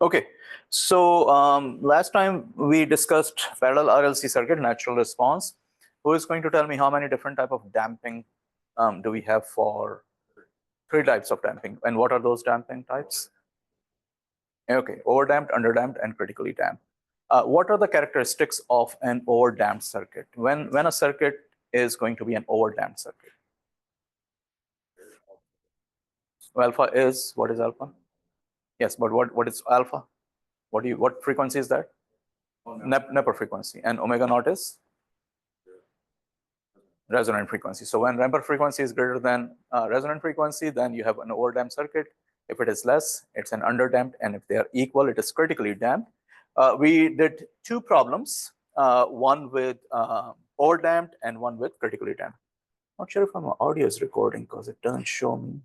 Okay, so last time we discussed parallel RLC circuit, natural response. Who is going to tell me how many different type of damping do we have for 3 types of damping, and what are those damping types? Okay, overdamped, underdamped, and critically damped. What are the characteristics of an overdamped circuit? When a circuit is going to be an overdamped circuit? So alpha is, what is alpha? Yes, but what is alpha? What frequency is that? Neper frequency. And omega naught is resonant frequency. So when Neper frequency is greater than resonant frequency, then you have an overdamped circuit. If it is less, it's an underdamped, and if they are equal, it is critically damped. We did 2 problems, one with overdamped and one with critically damped. Not sure if my audio is recording because it doesn't show me.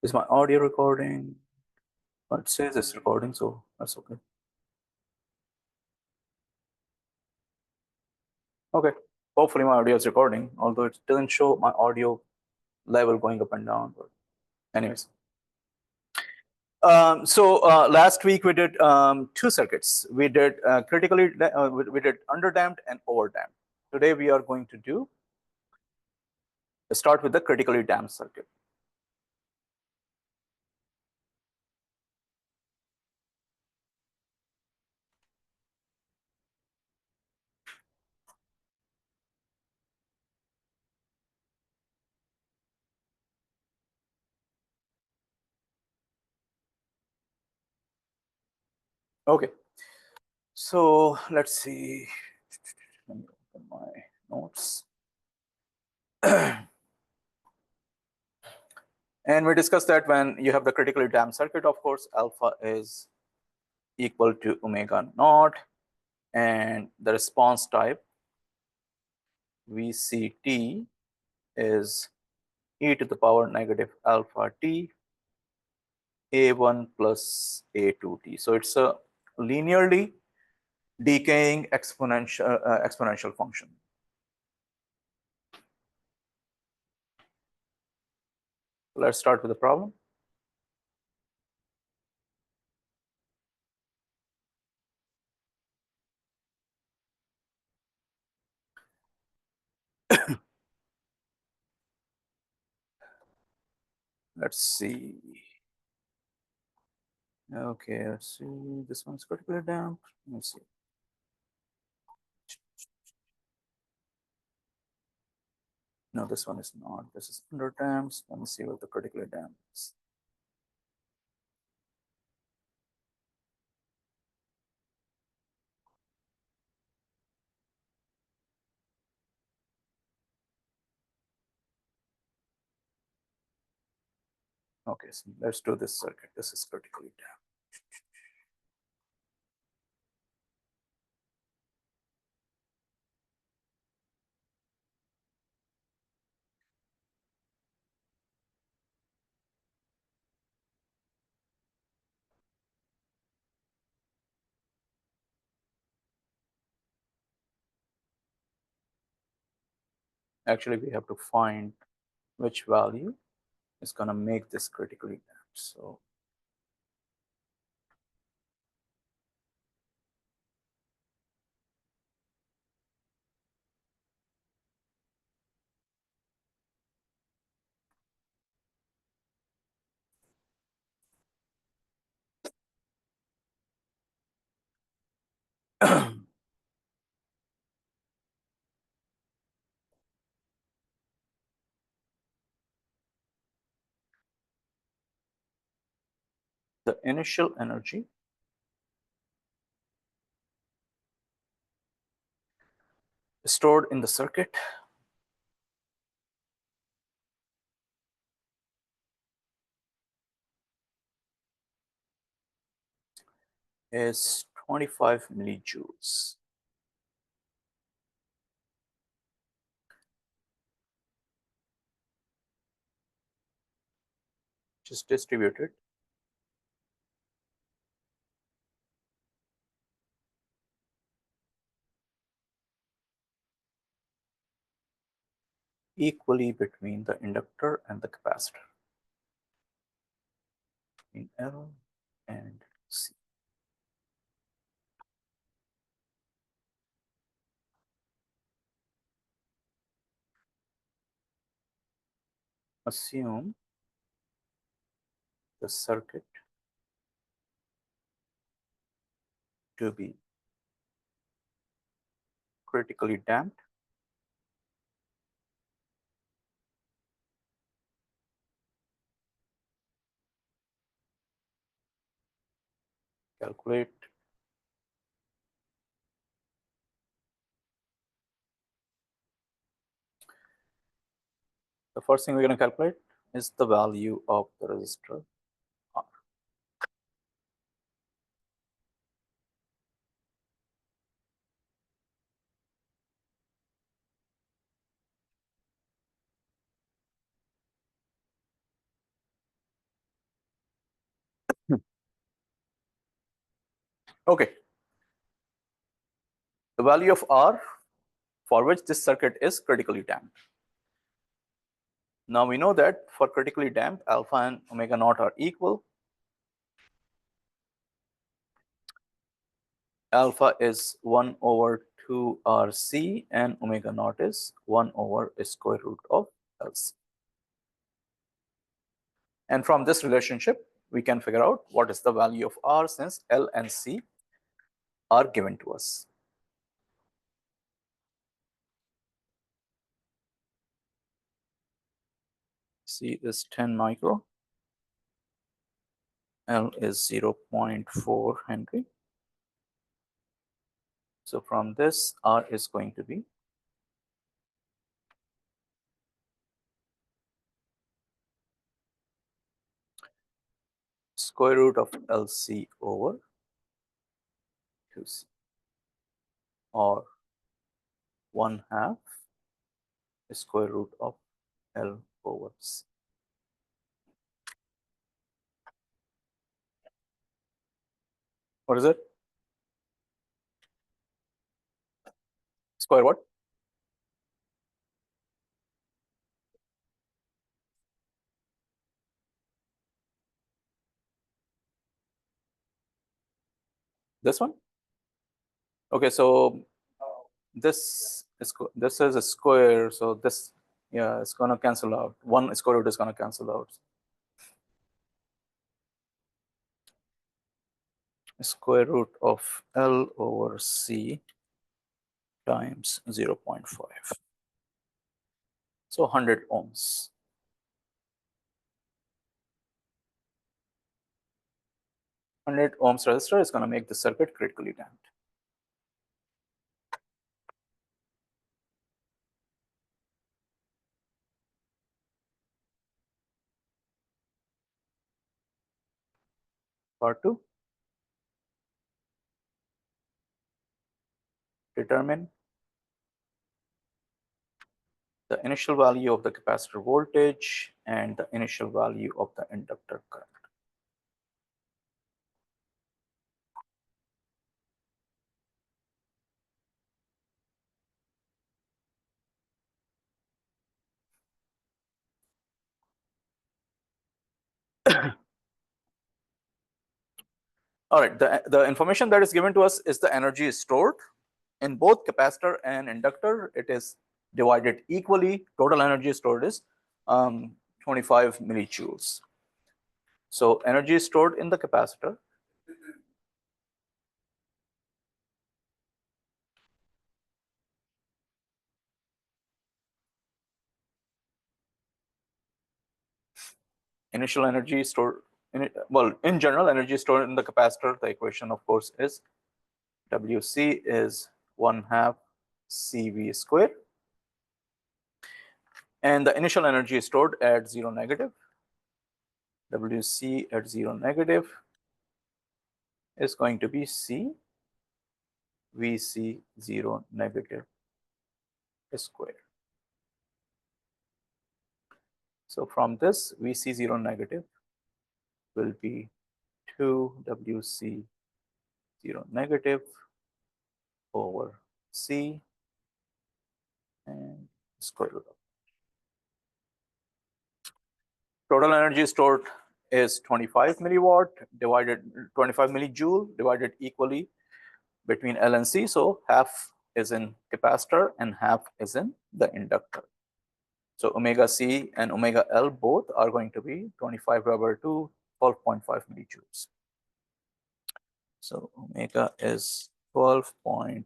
Is my audio recording? It says it's recording, so that's okay. Okay, hopefully my audio is recording, although it doesn't show my audio level going up and down. But anyways, so last week we did 2 circuits. We did we did underdamped and overdamped. Today we are going to start with the critically damped circuit. Okay, so let's see. Let me open my notes. And we discussed that when you have the critically damped circuit, of course, alpha is equal to omega naught, and the response type VCT is e to the power negative alpha t a1 plus a2t. So it's a linearly decaying exponential function. Let's start with the problem. Let's see. Okay, let's see. This one's critically damped. Let's see. No, this one is not. This is underdamped. Let me see what the critically damped is. Okay, so let's do this circuit. This is critically damped. Actually, we have to find which value is going to make this critically damped. So the initial energy stored in the circuit is 25 millijoules. which is distributed equally between the inductor and the capacitor, in L and C. Assume the circuit to be critically damped calculate the first thing we're going to calculate is the value of the resistor R. Okay, the value of R for which this circuit is critically damped. Now we know that for critically damped, alpha and omega naught are equal. Alpha is 1 over 2 RC and omega naught is 1 over square root of LC. And from this relationship, we can figure out what is the value of R since L and C are given to us. C is 10 micro, L is 0.4 Henry. So from this, R is going to be square root of LC over 2C, or 1/2 square root of L over C. What is it? Square what? This one? Okay, so this is a square, so this, yeah, it's gonna cancel out. One square root is gonna cancel out. Square root of L over C times 0.5. So 100 ohms. 100 ohms resistor is going to make the circuit critically damped. Part 2. Determine the initial value of the capacitor voltage and the initial value of the inductor current. All right, the information that is given to us is the energy stored in both capacitor and inductor. It is divided equally. Total energy stored is 25 millijoules. So energy stored in the capacitor initial energy stored in general, energy stored in the capacitor, the equation of course is WC is 1/2 CV square, and the initial energy stored at 0 negative, WC at 0 negative is going to be C VC 0 negative square. So from this VC 0 negative will be 2WC 0 negative over C and square root of. Total energy stored is 25 milliwatt divided 25 millijoule divided equally between L and C. So half is in capacitor and half is in the inductor. So omega C and omega L both are going to be 25 over 2, 12.5 millijoules. So omega is 12.5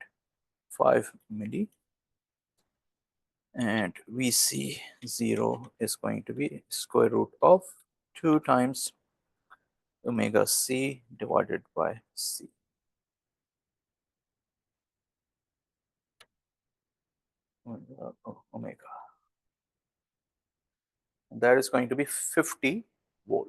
milli. And VC 0 is going to be square root of 2 times omega C divided by C. Omega. That is going to be 50 volt.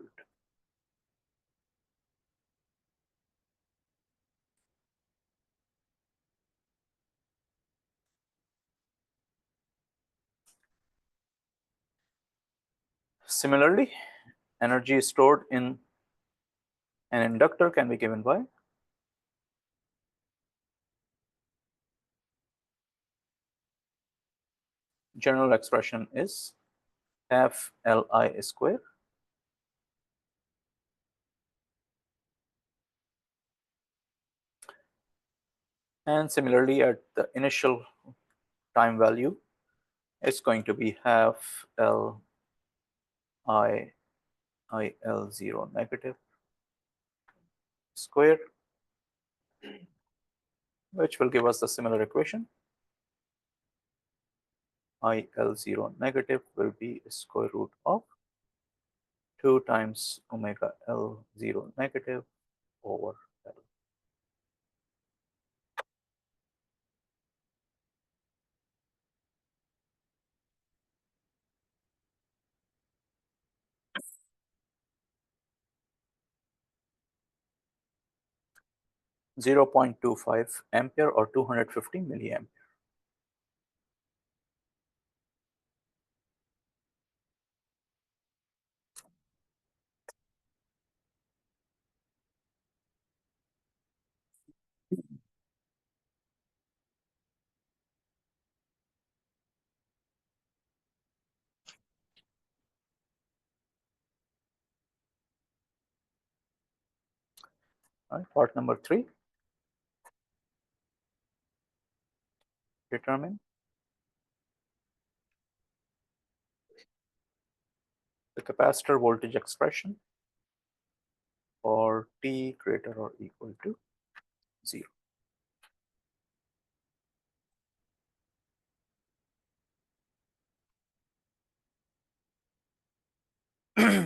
Similarly, energy stored in an inductor can be given by general expression is half Li square and similarly at the initial time value it's going to be half Li IL0 negative square, which will give us the similar equation. IL0 negative will be square root of 2 times omega L0 negative over L. Zero 0.25 ampere or 250 milliampere. All right, part number 3. Determine the capacitor voltage expression for t greater or equal to 0.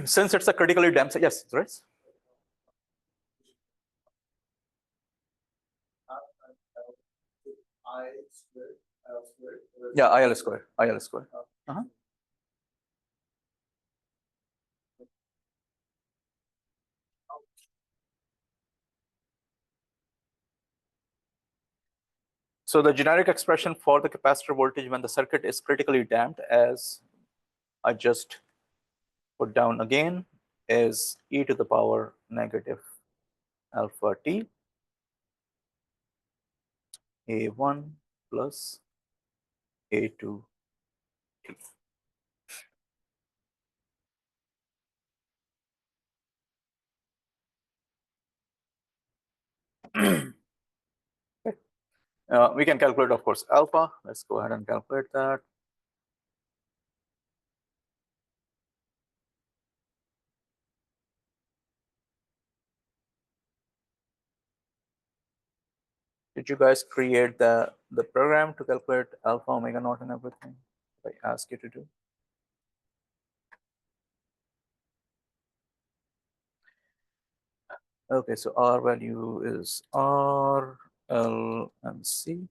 Since it's a critically damped, yes, right? Yeah, IL square, IL square. So the generic expression for the capacitor voltage when the circuit is critically damped, as I just put down again, is e to the power negative alpha t a1 plus a2 t. We can calculate, of course, alpha. Let's go ahead and calculate that. Did you guys create the program to calculate alpha, omega naught, and everything I asked you to do? Okay, so R value is R, L, and C.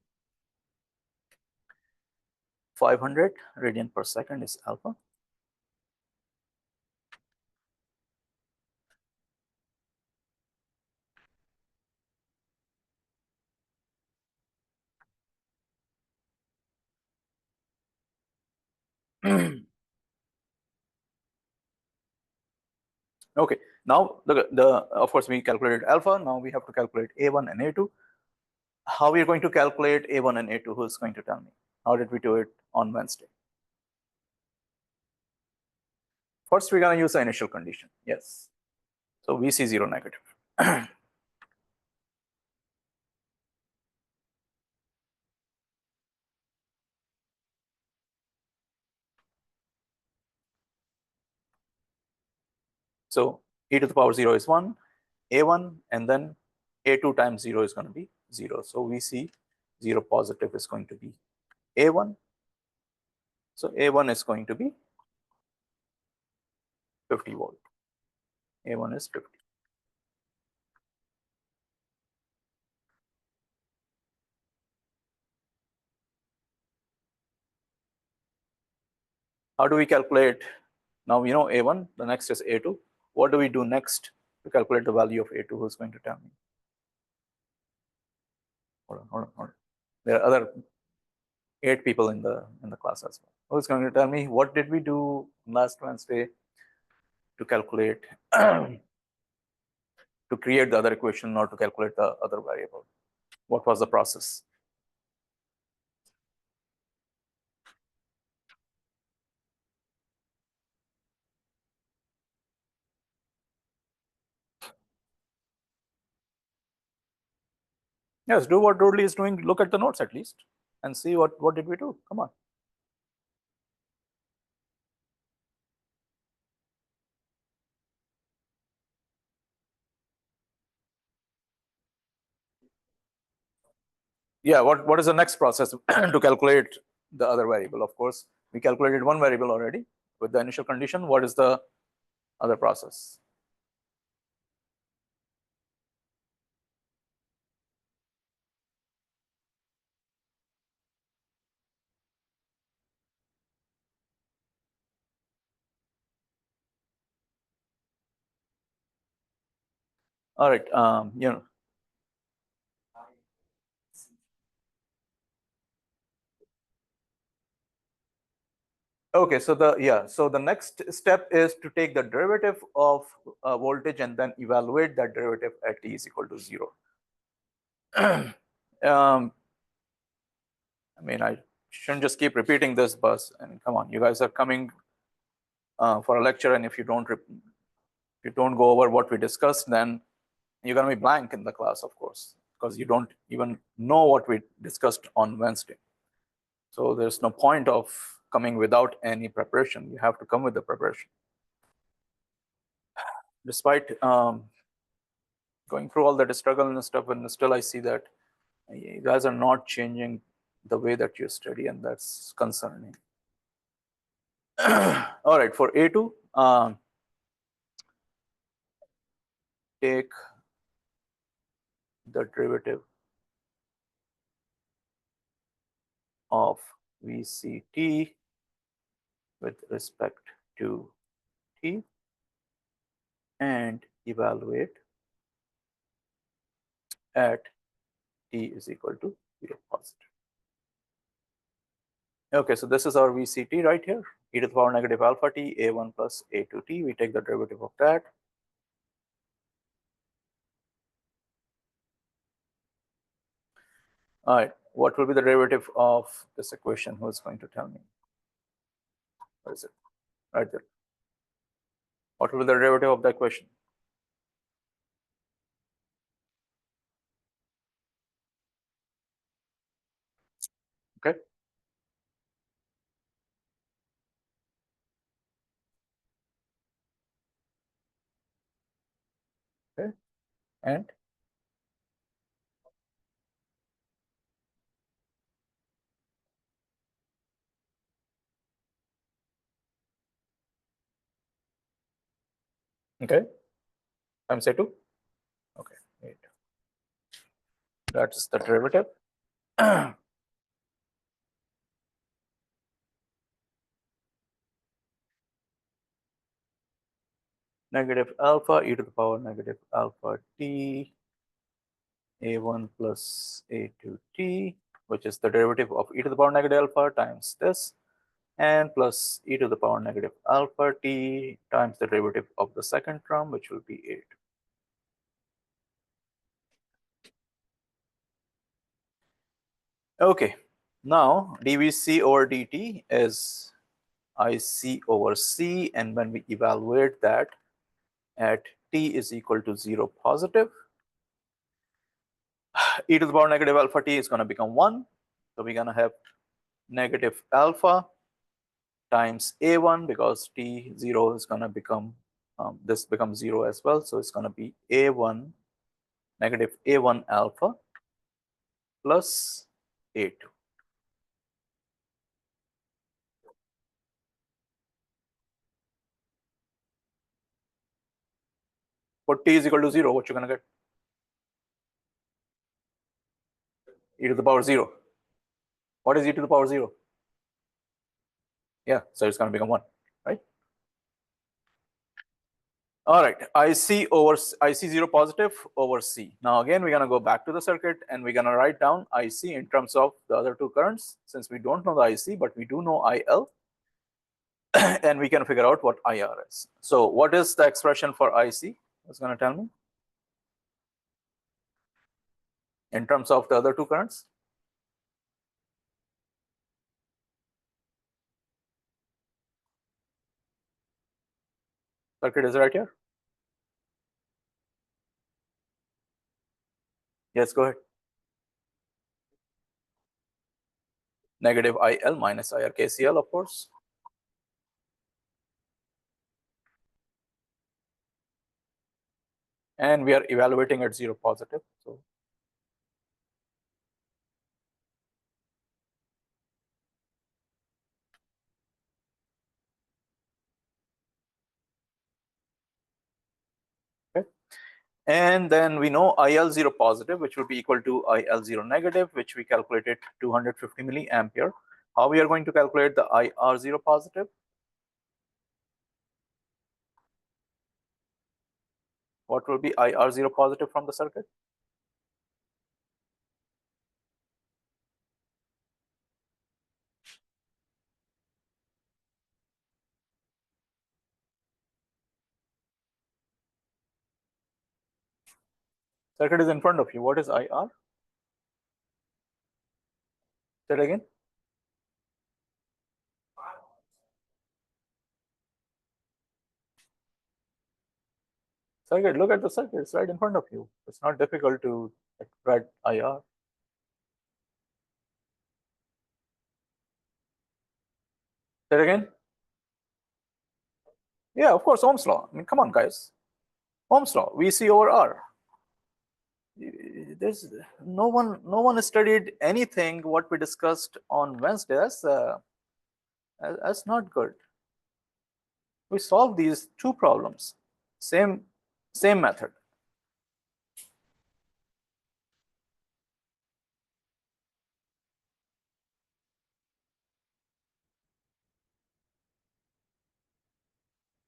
500 radian per second is alpha. Okay, now the of course we calculated alpha. Now we have to calculate A1 and A2. How we are going to calculate A1 and A2? Who is going to tell me? How did we do it on Wednesday? First, we're going to use the initial condition. Yes. So VC0 negative. So e to the power 0 is 1, A1, and then A2 times 0 is going to be 0. So VC0 positive is going to be A1. So A1 is going to be 50 volt. A1 is 50. How do we calculate? Now we know A1, the next is A2. What do we do next to calculate the value of A2? Who's going to tell me? Hold on. There are other 8 people in the class as well. Who's going to tell me what did we do last Wednesday to calculate to create the other equation or to calculate the other variable? What was the process? Yes, do what Dudley is doing. Look at the notes at least and see what did we do. Come on. Yeah, what is the next process to calculate the other variable? Of course, we calculated one variable already with the initial condition. What is the other process? All right, okay, so the next step is to take the derivative of voltage and then evaluate that derivative at t is equal to 0. I mean, I shouldn't just keep repeating this, but and come on, you guys are coming for a lecture, and if you don't go over what we discussed, then you're going to be blank in the class, of course, because you don't even know what we discussed on Wednesday. So there's no point of coming without any preparation. You have to come with the preparation. Despite going through all that struggle and stuff, and still I see that you guys are not changing the way that you study, and that's concerning. All right, for A2, take the derivative of VCT with respect to t and evaluate at t is equal to 0 positive. Okay, so this is our VCT right here, e to the power negative alpha t, A1 plus A2t. We take the derivative of that. All right, what will be the derivative of this equation? Who is going to tell me? What is it? Right there. What will be the derivative of the equation? Okay. Okay. And okay, times A2. Okay, 8. That's the derivative. Negative alpha e to the power negative alpha t, A1 plus A2t, which is the derivative of e to the power negative alpha times this. and plus e to the power negative alpha t times the derivative of the second term, which will be 8. Okay, now dvc over dt is ic over c, and when we evaluate that at t is equal to 0 positive, e to the power negative alpha t is going to become 1. So we're going to have negative alpha times a1, because t0 is going to become, this becomes 0 as well. So it's going to be a1, negative a1 alpha plus a2. For t is equal to 0, what you're going to get? E to the power 0. What is e to the power 0? Yeah, so it's going to become 1, right? All right, IC 0 positive over C. Now again, we're going to go back to the circuit and we're going to write down IC in terms of the other two currents, since we don't know the IC, but we do know IL, and we can figure out what IR is. So what is the expression for IC? It's going to tell me in terms of the other two currents. Circuit is right here. Yes, go ahead. Negative IL minus IR KCL, of course. And we are evaluating at 0 positive. So okay. And then we know IL0 positive, which will be equal to IL0 negative, which we calculated 250 milliampere. How we are going to calculate the IR0 positive? What will be IR0 positive from the circuit? Circuit is in front of you. What is IR? Say it again. Circuit, look at the circuit. It's right in front of you. It's not difficult to write IR. Say it again. Yeah, of course, Ohm's law. I mean, come on, guys. Ohm's law, VC over R. There's no one studied anything what we discussed on Wednesday. That's not good. We solved these two problems, same method.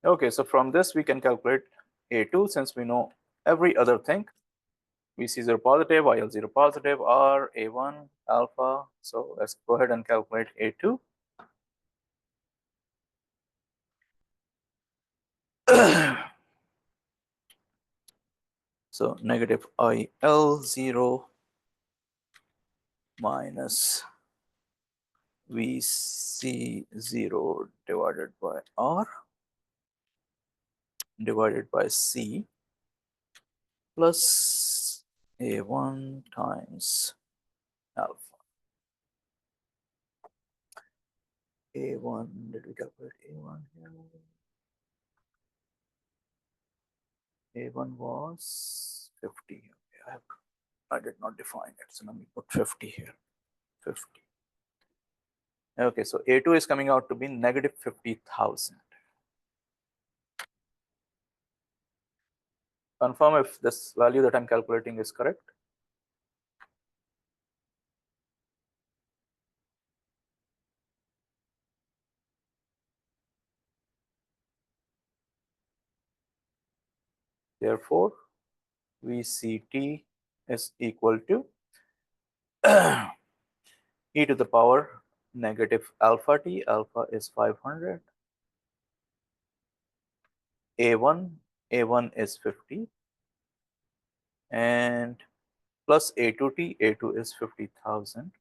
Okay, so from this we can calculate A2, since we know every other thing. VC0 positive, IL0 positive, R, A1, alpha. So let's go ahead and calculate A2. So negative IL0 minus VC0 divided by R divided by C plus A1 times alpha. A1, did we calculate A1 here? A1 was 50. Okay, I did not define it, so let me put 50 here. 50. Okay, so A2 is coming out to be negative 50,000. Confirm if this value that I'm calculating is correct. Therefore, VCT is equal to e to the power negative alpha t, alpha is 500, A1 is 50, and plus A2t, A2 is 50,000.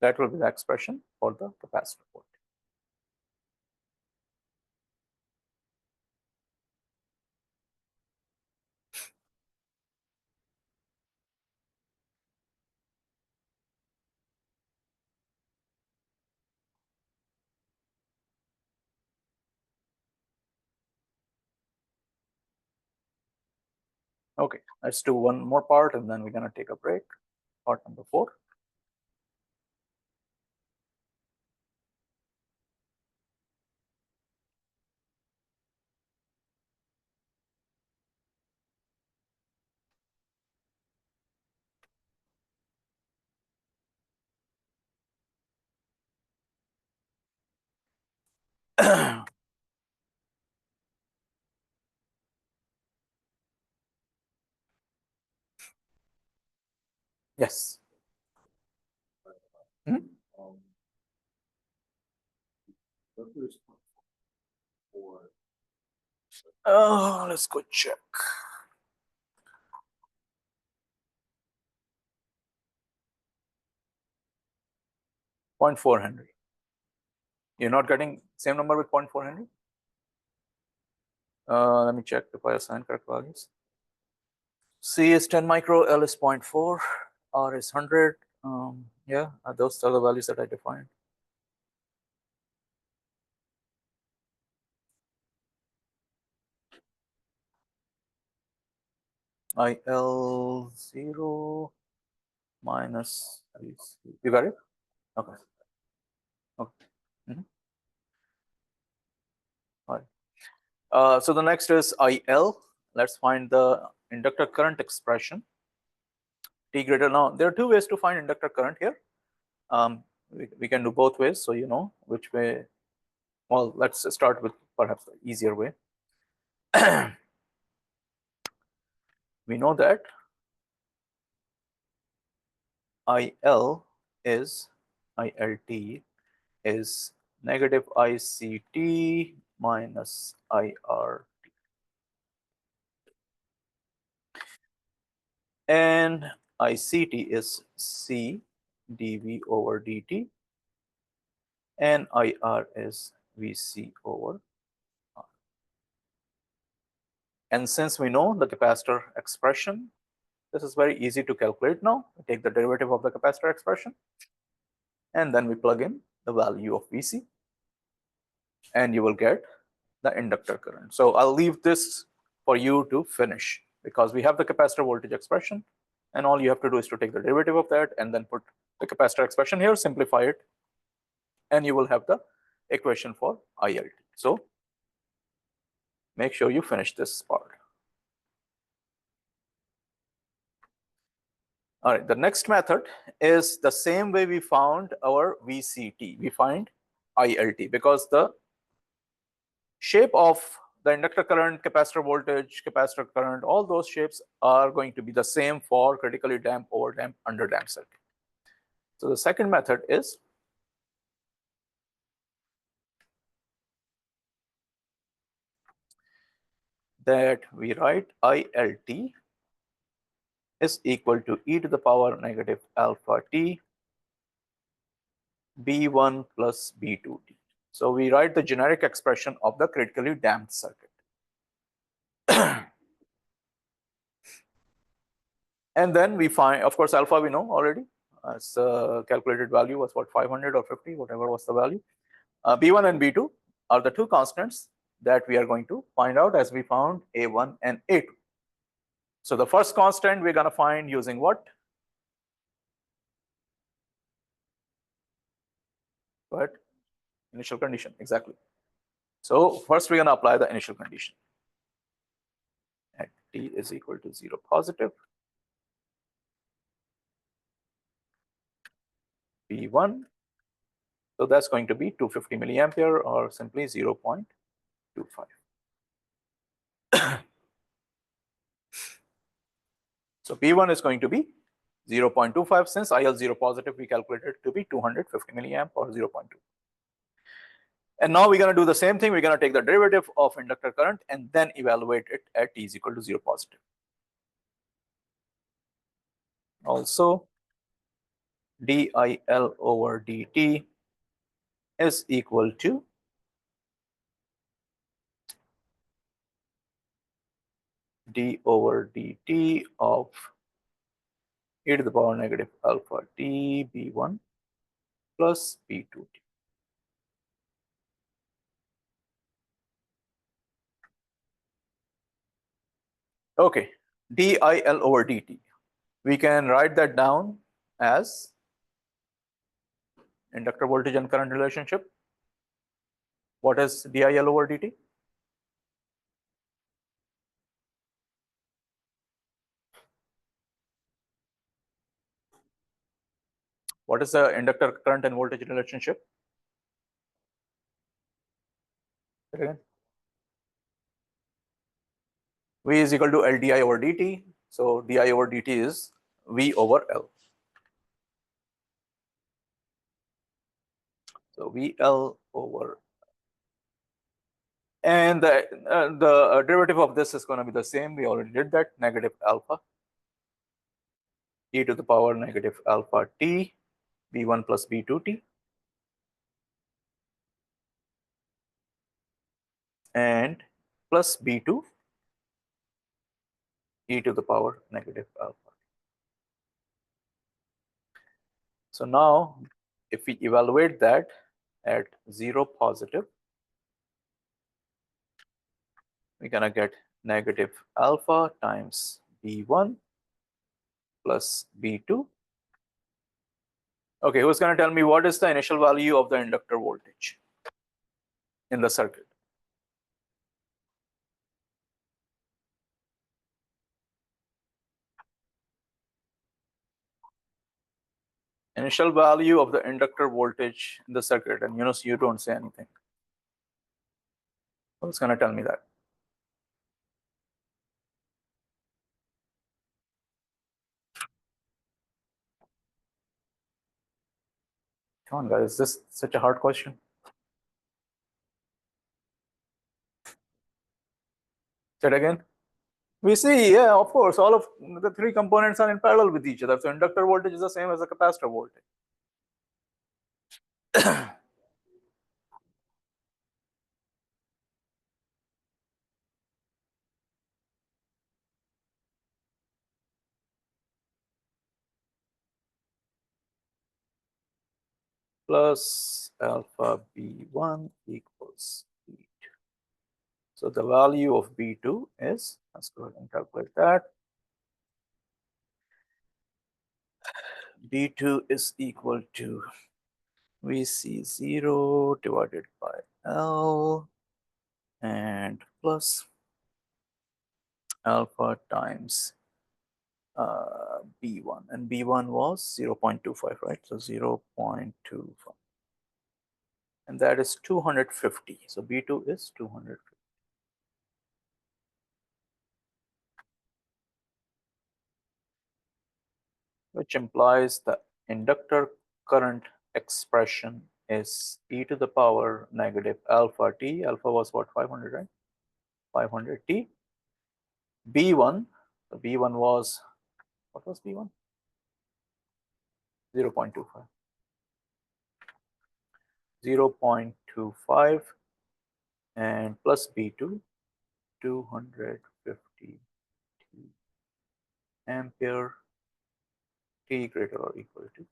That will be the expression for the capacitor voltage. Okay, let's do one more part and then we're going to take a break. Part number 4. Yes. Hmm? Let's go check. 0.4 Henry. You're not getting same number with 0.4 Henry? Let me check if I assign correct values. C is 10 micro, L is 0.4, R is 100. Yeah, those are the values that I defined. IL0 minus, you got it? Okay. Okay. Mhm. All right. So the next is IL. Let's find the inductor current expression. T greater. Now, there are two ways to find inductor current here. We can do both ways, so you know which way. Well, let's start with perhaps the easier way. We know that IL is ILT is negative ICT minus IR. And ICT is C dV over dt, and IR is Vc over R. And since we know the capacitor expression, this is very easy to calculate now. We take the derivative of the capacitor expression, and then we plug in the value of Vc, and you will get the inductor current. So I'll leave this for you to finish because we have the capacitor voltage expression, and all you have to do is to take the derivative of that and then put the capacitor expression here, simplify it, and you will have the equation for ILT. So make sure you finish this part. All right, the next method is the same way we found our VCT. We find ILT because the shape of the inductor current, capacitor voltage, capacitor current, all those shapes are going to be the same for critically damped, overdamped, underdamped circuit. So the second method is that we write ILT is equal to e to the power negative alpha t B1 plus B2t. So we write the generic expression of the critically damped circuit. And then we find, of course, alpha we know already. As calculated value was what, 500 or 50, whatever was the value. B1 and B2 are the two constants that we are going to find out as we found A1 and A2. So the first constant we're going to find using what? But initial condition, exactly. So first we're going to apply the initial condition. At t is equal to 0 positive, B1 So that's going to be 250 milliampere, or simply 0.25. So P1 is going to be 0.25. Since IL0 positive, we calculated it to be 250 milliamp, or 0.2. And now we're going to do the same thing. We're going to take the derivative of inductor current and then evaluate it at t is equal to 0 positive. Also, DIL over dt is equal to d over dt of e to the power negative alpha t b1 plus b2t. Okay, DIL over dt. We can write that down as inductor voltage and current relationship. What is DIL over dt? What is the inductor current and voltage relationship? Again, V is equal to L di over dt. So di over dt is V over L. So VL over, and the derivative of this is going to be the same. We already did that. Negative alpha e to the power negative alpha t b1 plus b2t, and plus b2 e to the power negative alpha. So now if we evaluate that at 0 positive, we're going to get negative alpha times b1 plus b2. Okay, who's going to tell me what is the initial value of the inductor voltage in the circuit? Initial value of the inductor voltage in the circuit, and you don't say anything. Who's going to tell me that? Come on, guys, is this such a hard question? Say it again. We see, yeah, of course, all of the three components are in parallel with each other. So inductor voltage is the same as the capacitor voltage. Plus alpha B1 equals B2. So the value of B2 is, let's go ahead and calculate that. B2 is equal to VC0 divided by L and plus alpha times B1, and B1 was 0.25, right? So 0.25, and that is 250. So B2 is 250. Which implies the inductor current expression is e to the power negative alpha t. Alpha was what, 500, right? 500 t. B1, so B1 was, what was B1? 0.25. 0.25 and plus B2, 250 ampere t greater or equal to.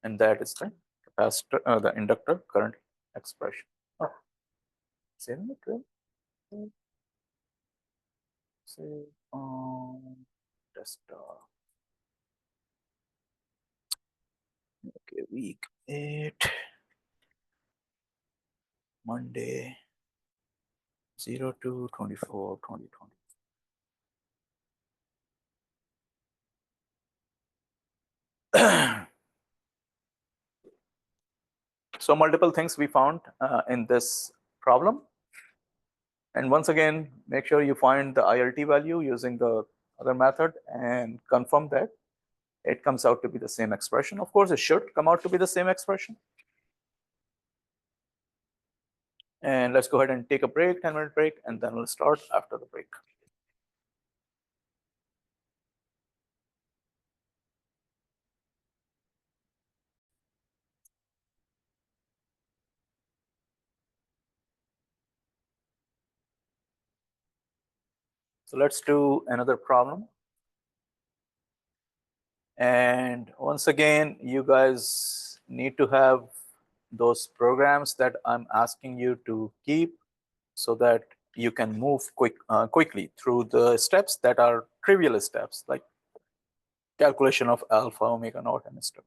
And that is the capacitor, the inductor current expression. Oh, save it, save on desktop. Okay, week 8, Monday, 02/24/2020. So multiple things we found in this problem. And once again, make sure you find the ILT value using the other method and confirm that it comes out to be the same expression. Of course, it should come out to be the same expression. And let's go ahead and take a break, 10-minute break, and then we'll start after the break. So let's do another problem. And once again, you guys need to have those programs that I'm asking you to keep so that you can move quickly through the steps that are trivial steps, like calculation of alpha, omega naught, and stuff.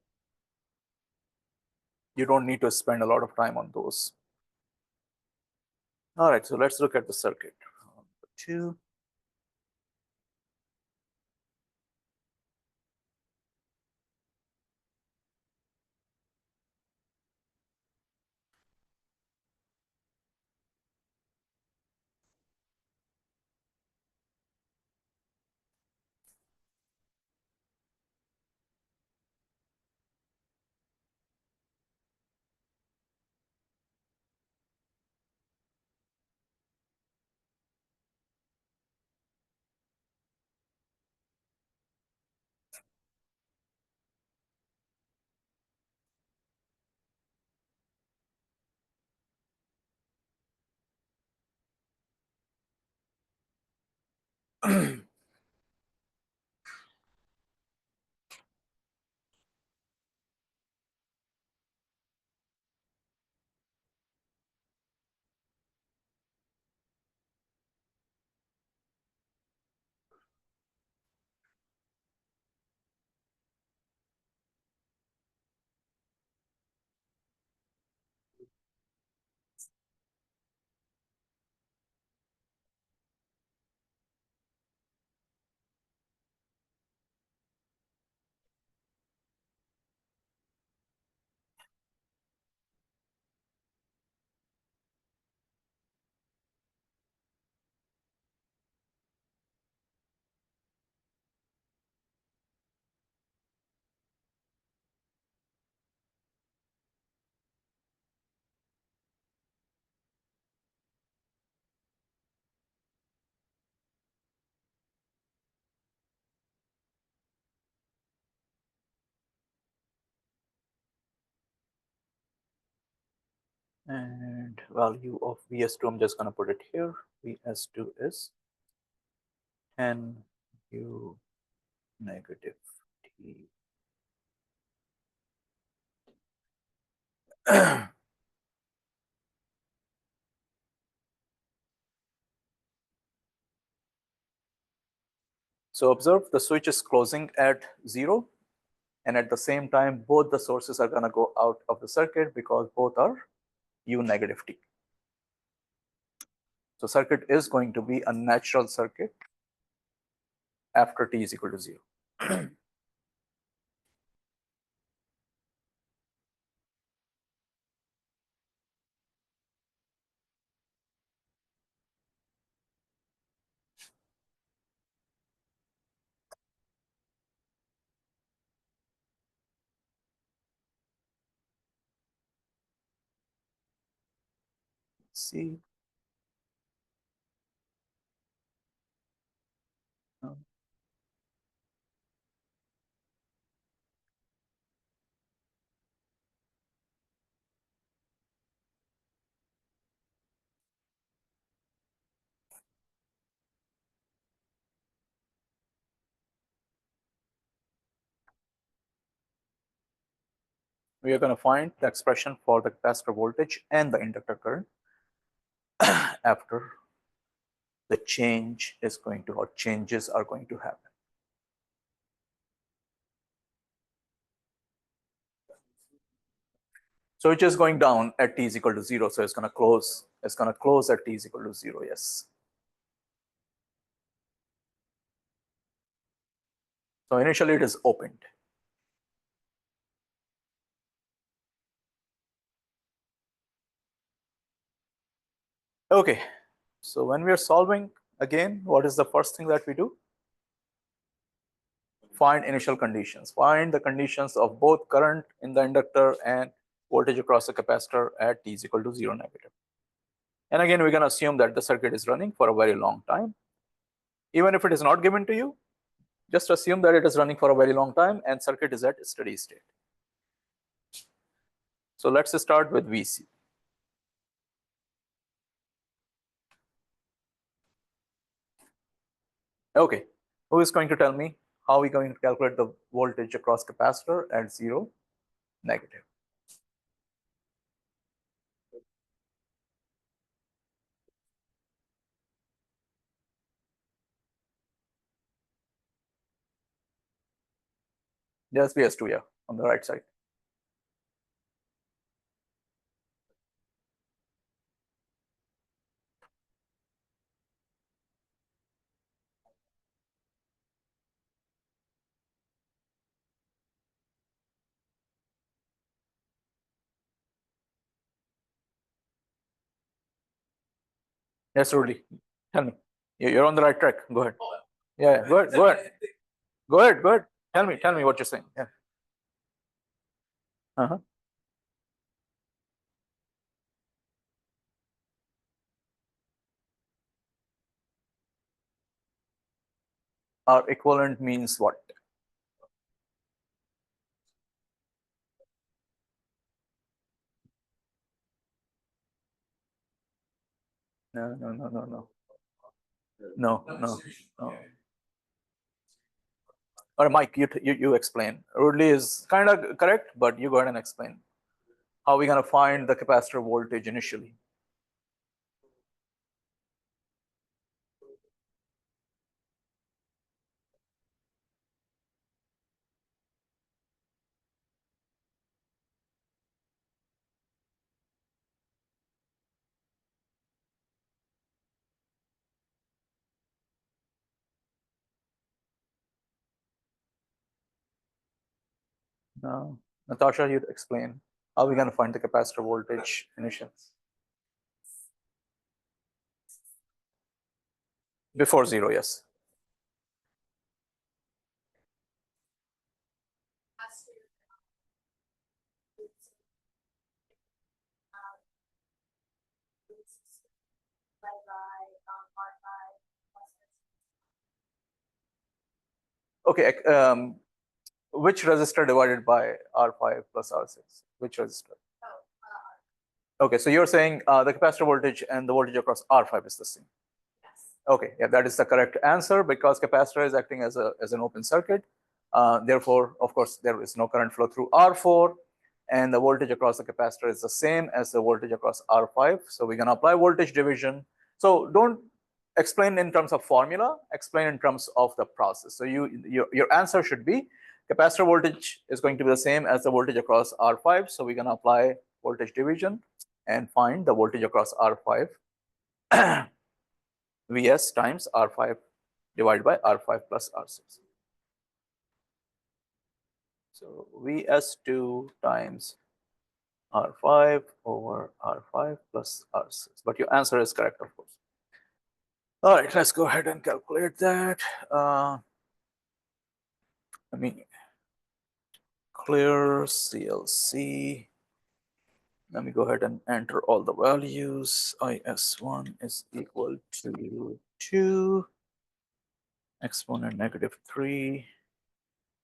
You don't need to spend a lot of time on those. All right, so let's look at the circuit. 2. And value of VS2, I'm just going to put it here. VS2 is 10 U negative T. So observe the switch is closing at 0. And at the same time, both the sources are going to go out of the circuit because both are U negative T. So circuit is going to be a natural circuit after T is equal to 0. See, we are going to find the expression for the capacitor voltage and the inductor current after the change is going to, or changes are going to happen. So it's just going down at T is equal to 0. So it's going to close. It's going to close at T is equal to 0. Yes. So initially it is opened. Okay, so when we are solving, again, what is the first thing that we do? Find initial conditions. Find the conditions of both current in the inductor and voltage across the capacitor at t is equal to 0 negative. And again, we're going to assume that the circuit is running for a very long time. Even if it is not given to you, just assume that it is running for a very long time and circuit is at steady state. So let's start with VC. Okay, who is going to tell me how are we going to calculate the voltage across capacitor at 0 negative? There's VS2, yeah, on the right side. Yes, Rudy, tell me. You're on the right track. Go ahead. Yeah, go ahead. Go ahead. Go ahead. Go ahead. Tell me what you're saying. Yeah. Uh-huh. Our equivalent means what? No, no, no, no, no. No, no, no. Or Mike, you explain. Rudley is kind of correct, but you go ahead and explain. How are we going to find the capacitor voltage initially? No. Natasha, you explain. How are we going to find the capacitor voltage initial? Before 0, yes. Okay, which resistor divided by R5 plus R6? Which resistor? Okay, so you're saying the capacitor voltage and the voltage across R5 is the same. Okay, yeah, that is the correct answer because capacitor is acting as an open circuit. Therefore, of course, there is no current flow through R4, and the voltage across the capacitor is the same as the voltage across R5. So we're going to apply voltage division. So don't explain in terms of formula, explain in terms of the process. So your answer should be capacitor voltage is going to be the same as the voltage across R5. So we're going to apply voltage division and find the voltage across R5 Vs times R5 divided by R5 plus R6. So Vs2 times R5 over R5 plus R6. But your answer is correct, of course. All right, let's go ahead and calculate that. Let me clear CLC. Let me go ahead and enter all the values. IS1 is equal to 2, exponent negative 3,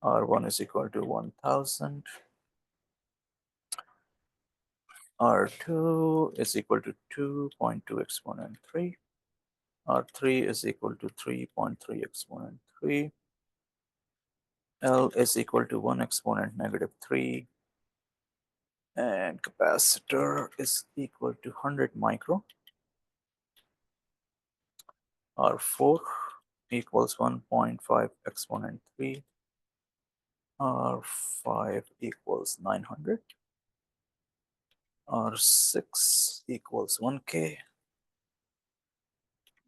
R1 is equal to 1000. R2 is equal to 2.2 exponent 3. R3 is equal to 3.3 exponent 3. L is equal to 1 exponent negative 3. And capacitor is equal to 100 micro. R4 equals 1.5 exponent 3. R5 equals 900. R6 equals 1K.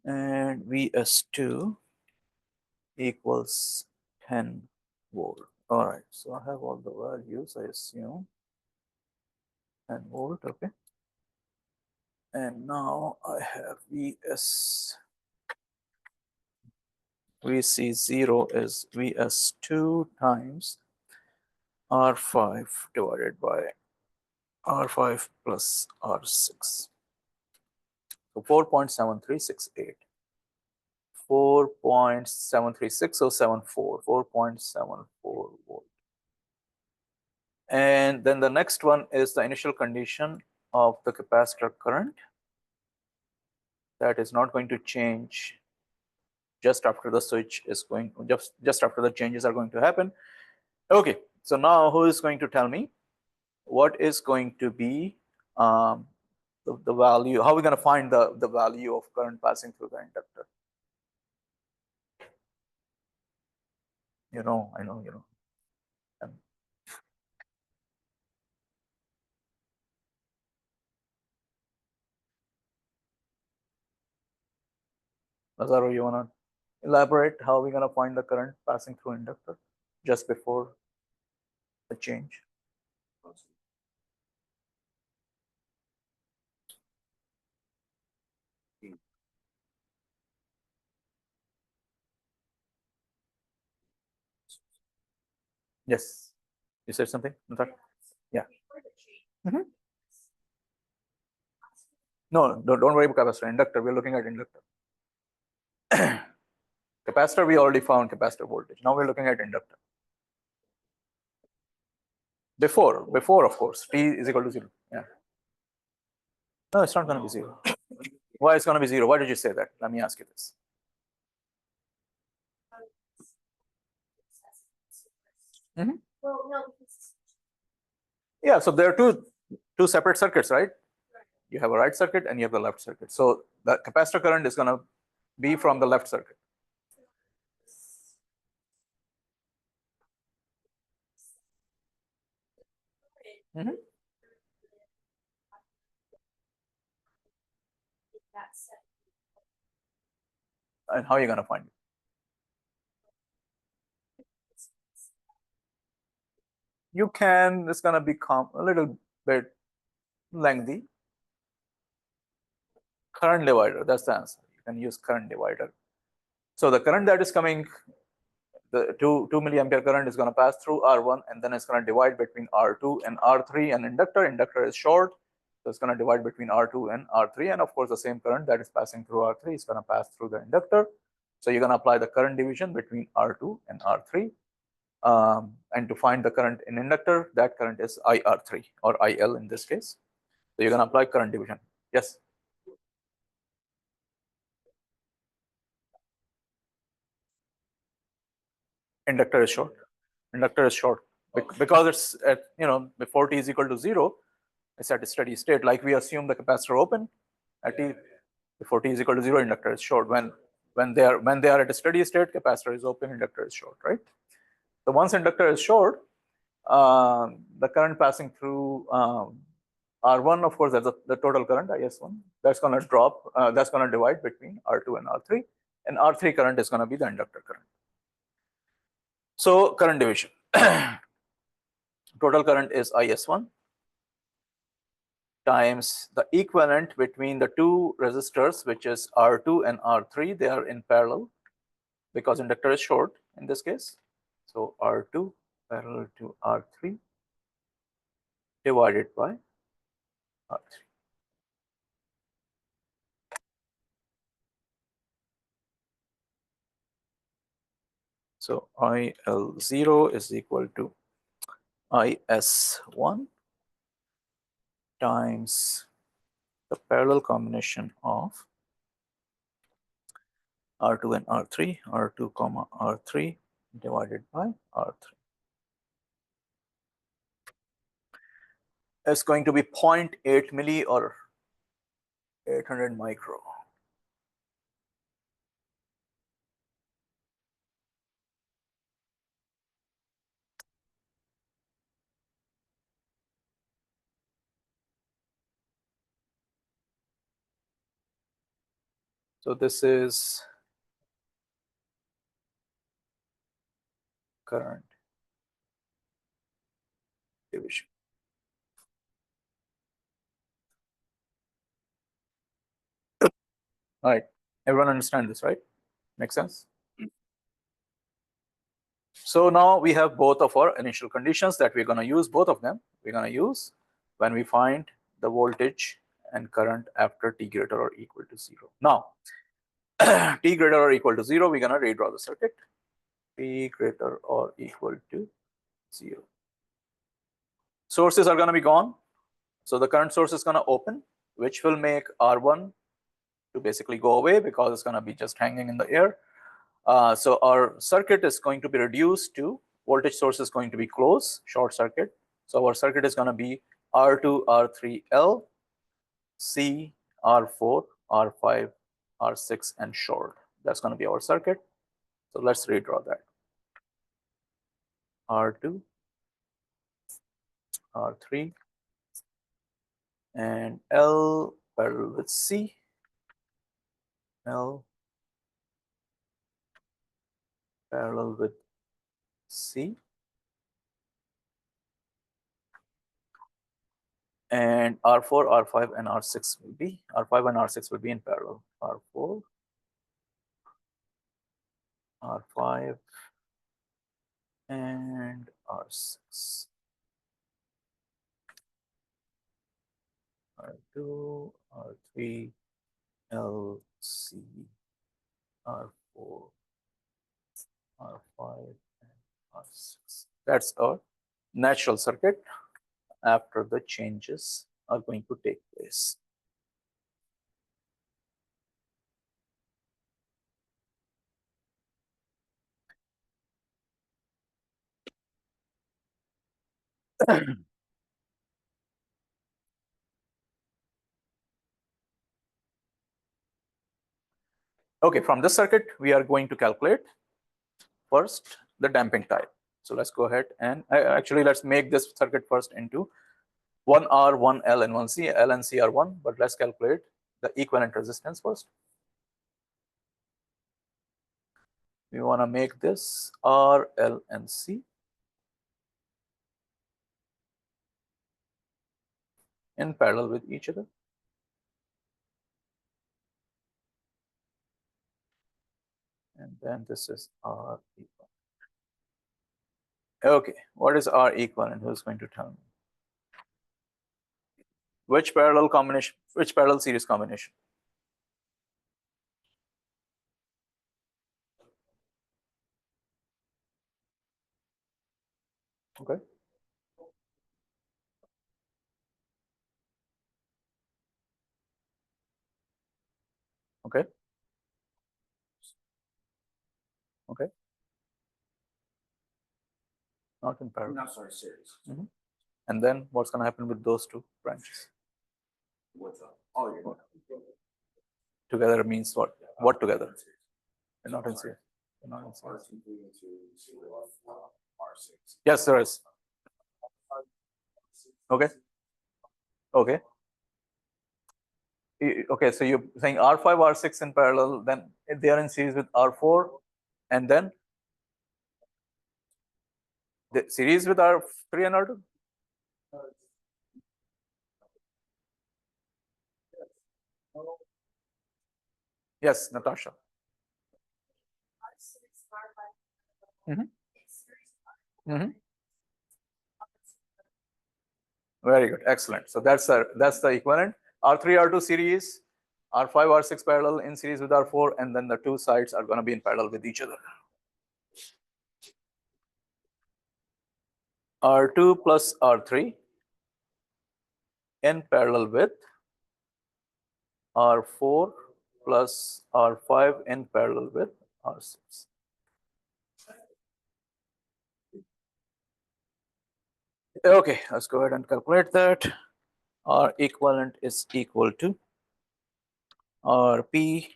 And VS2 equals 10 volt. All right, so I have all the values, I assume. 10 volt, okay. And now I have VC0 is VS2 times R5 divided by R5 plus R6. So 4.7368. 4.736074, 4.74 volt. And then the next one is the initial condition of the capacitor current. That is not going to change just after the switch is going, just after the changes are going to happen. Okay, so now who is going to tell me what is going to be the value, how are we going to find the value of current passing through the inductor? I know. Lazaro, you want to elaborate how we're going to find the current passing through inductor just before the change? Yes. You said something? Yeah. Mhm. No, don't worry about capacitor. Inductor, we're looking at inductor. Capacitor, we already found capacitor voltage. Now we're looking at inductor. Before, of course, T is equal to 0. Yeah. No, it's not going to be 0. Why it's going to be 0? Why did you say that? Let me ask you this. Mhm. Yeah, so there are two separate circuits, right? You have a right circuit and you have the left circuit. So the capacitor current is going to be from the left circuit. Mhm. And how are you going to find it? You can, it's going to become a little bit lengthy. Current divider, that's the answer. You can use current divider. So the current that is coming, the 2 milliampere current is going to pass through R1 and then it's going to divide between R2 and R3 and inductor. Inductor is short, so it's going to divide between R2 and R3. And of course, the same current that is passing through R3 is going to pass through the inductor. So you're going to apply the current division between R2 and R3. And to find the current in inductor, that current is IR3 or IL in this case. So you're going to apply current division. Yes. Inductor is short. Inductor is short because it's at, before t is equal to 0, it's at a steady state. Like we assume the capacitor open at t, before t is equal to 0, inductor is short. When they are at a steady state, capacitor is open, inductor is short, right? So once inductor is short, the current passing through R1, of course, that's the total current, IS1. That's going to drop. That's going to divide between R2 and R3. And R3 current is going to be the inductor current. So current division. Total current is IS1 times the equivalent between the two resistors, which is R2 and R3. They are in parallel because inductor is short in this case. So R2 parallel to R3 divided by R3. So IL0 is equal to IS1 times the parallel combination of R2 and R3, R2 comma R3 divided by R3. It's going to be 0.8 milli or 800 micro. So this is current division. All right, everyone understand this, right? Makes sense? So now we have both of our initial conditions that we're going to use, both of them. We're going to use when we find the voltage and current after t greater or equal to 0. Now, t greater or equal to 0, we're going to redraw the circuit. T greater or equal to 0. Sources are going to be gone. So the current source is going to open, which will make R1 to basically go away because it's going to be just hanging in the air. So our circuit is going to be reduced to voltage source is going to be closed, short circuit. So our circuit is going to be R2, R3, L, C, R4, R5, R6, and short. That's going to be our circuit. So let's redraw that. R2, R3, and L parallel with C, L parallel with C, and R4, R5, and R6 will be R5 and R6 will be in parallel. R4, R5, and R6. R2, R3, L, C, R4, R5, and R6. That's our natural circuit after the changes are going to take place. Okay, from this circuit, we are going to calculate first the damping type. So let's go ahead and actually let's make this circuit first into 1R, 1L, and 1C. L and C are 1, but let's calculate the equivalent resistance first. We want to make this R, L, and C in parallel with each other. And then this is R equivalent. Okay, what is R equivalent? Who's going to tell me? Which parallel combination, which parallel series combination? Okay. Okay. Okay. Not in parallel. No, sorry, series. Mm-hmm. And then what's going to happen with those two branches? What's up? Oh, you're not. Together means what? What together? They're not in series. They're not in series. Yes, there is. Okay. Okay. Okay, so you're saying R5, R6 in parallel, then they are in series with R4, and then the series with R3 and R2? Yes, Natasha. Mm-hmm. Very good, excellent. So that's the equivalent. R3, R2 series, R5, R6 parallel in series with R4, and then the two sides are going to be in parallel with each other. R2 plus R3 in parallel with R4 plus R5 in parallel with R6. Okay, let's go ahead and calculate that. R equivalent is equal to RP.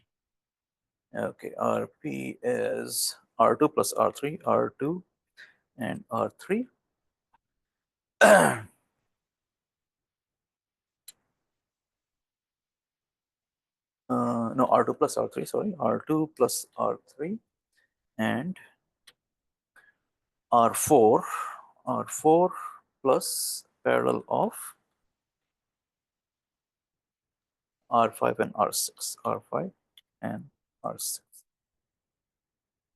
Okay, RP is R2 plus R3, R2 and R3. No, R2 plus R3, sorry, R2 plus R3 and R4 plus parallel of R5 and R6, R5 and R6.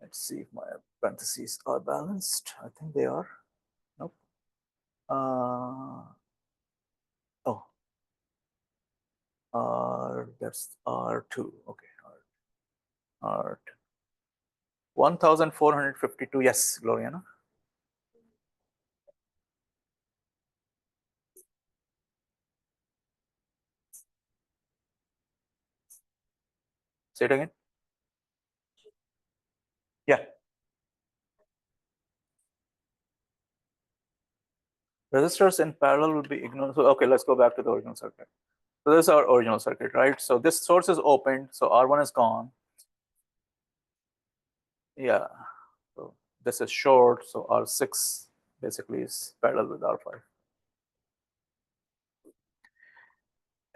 Let's see if my parentheses are balanced. I think they are. Nope. Oh, that's R2. Okay, R2. 1452. Yes, Gloriana. Say it again. Yeah. Resistors in parallel will be ignored. So, okay, let's go back to the original circuit. So this is our original circuit, right? So this source is opened. So R1 is gone. Yeah. So this is short. So R6 basically is parallel with R5.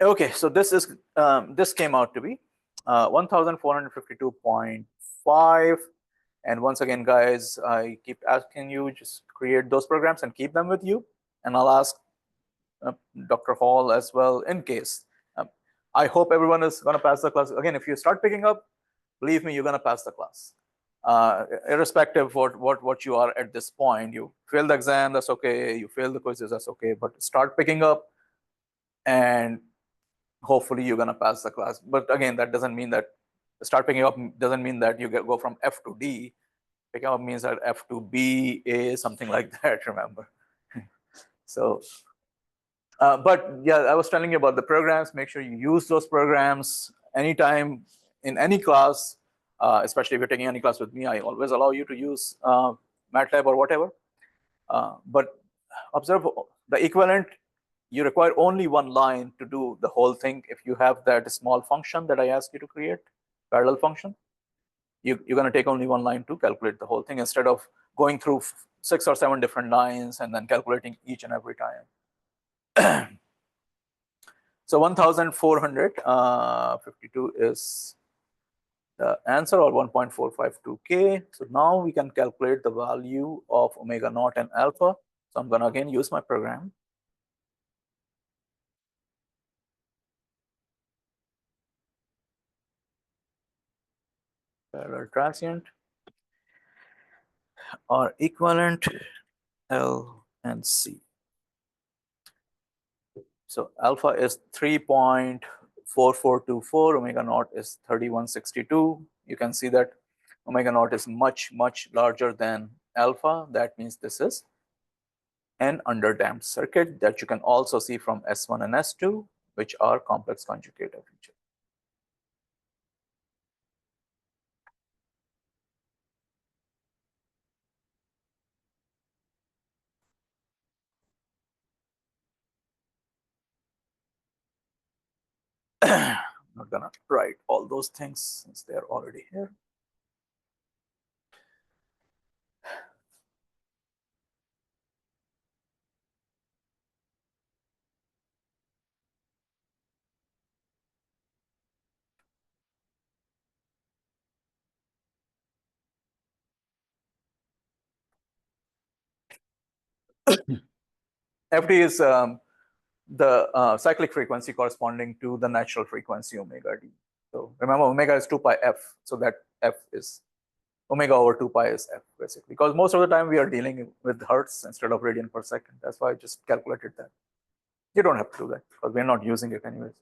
Okay, so this is this came out to be 1452.5. And once again, guys, I keep asking you just create those programs and keep them with you. And I'll ask Dr. Hall as well in case. I hope everyone is going to pass the class. Again, if you start picking up, believe me, you're going to pass the class. Irrespective of what you are at this point, you fail the exam, that's okay. You fail the quizzes, that's okay. But start picking up, and hopefully you're going to pass the class. But again, that doesn't mean that start picking up doesn't mean that you go from F to D. Picking up means that F to B, A, something like that. Remember. So. But yeah, I was telling you about the programs. Make sure you use those programs anytime in any class, especially if you're taking any class with me. I always allow you to use MATLAB or whatever. But observe the equivalent. You require only one line to do the whole thing. If you have that small function that I asked you to create, parallel function, you're going to take only one line to calculate the whole thing instead of going through 6 or 7 different lines and then calculating each and every time. So 1452 is the answer, or 1.452K. So now we can calculate the value of omega naught and alpha. So I'm going to again use my program. Parallel transient or equivalent L and C. So alpha is 3.4424, omega naught is 3162. You can see that omega naught is much, much larger than alpha. That means this is an underdamped circuit that you can also see from S1 and S2, which are complex conjugate of each other. I'm not gonna write all those things since they are already here. FD is the cyclic frequency corresponding to the natural frequency omega d. So remember, omega is 2 pi f. So that f is omega over 2 pi is f, basically. Because most of the time we are dealing with hertz instead of radian per second. That's why I just calculated that. You don't have to do that because we're not using it anyways.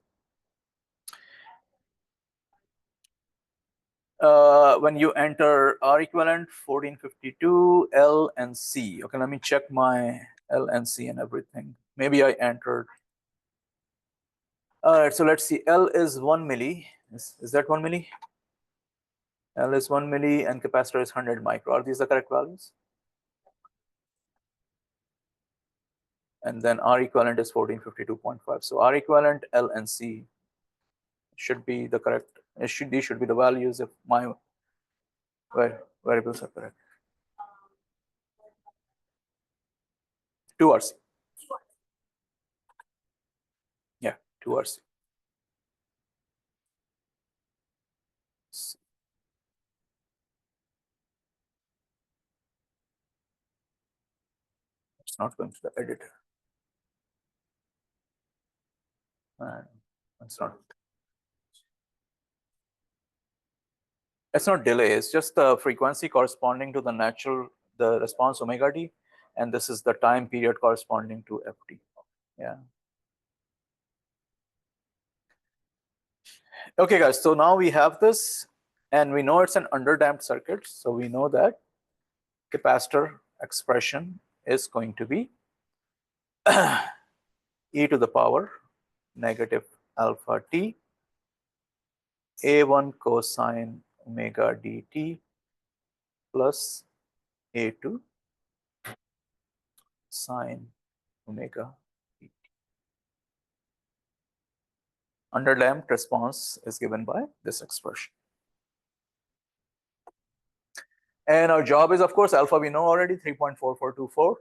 When you enter R equivalent 1452, L and C. Okay, let me check my L and C and everything. Maybe I entered. All right, so let's see. L is 1 milli. Is that 1 milli? L is 1 milli and capacitor is 100 micro. Are these the correct values? And then R equivalent is 1452.5. So R equivalent, L and C should be the correct. These should be the values if my variables are correct. 2 RC. Yeah, 2 RC. It's not going to the editor. It's not. It's not delay, it's just the frequency corresponding to the response omega t, and this is the time period corresponding to ft. Yeah. Okay, guys, so now we have this, and we know it's an underdamped circuit, so we know that capacitor expression is going to be e to the power negative alpha t a1 cosine omega dt plus a2 sine omega dt. Underdamped response is given by this expression. And our job is, of course, alpha we know already, 3.4424.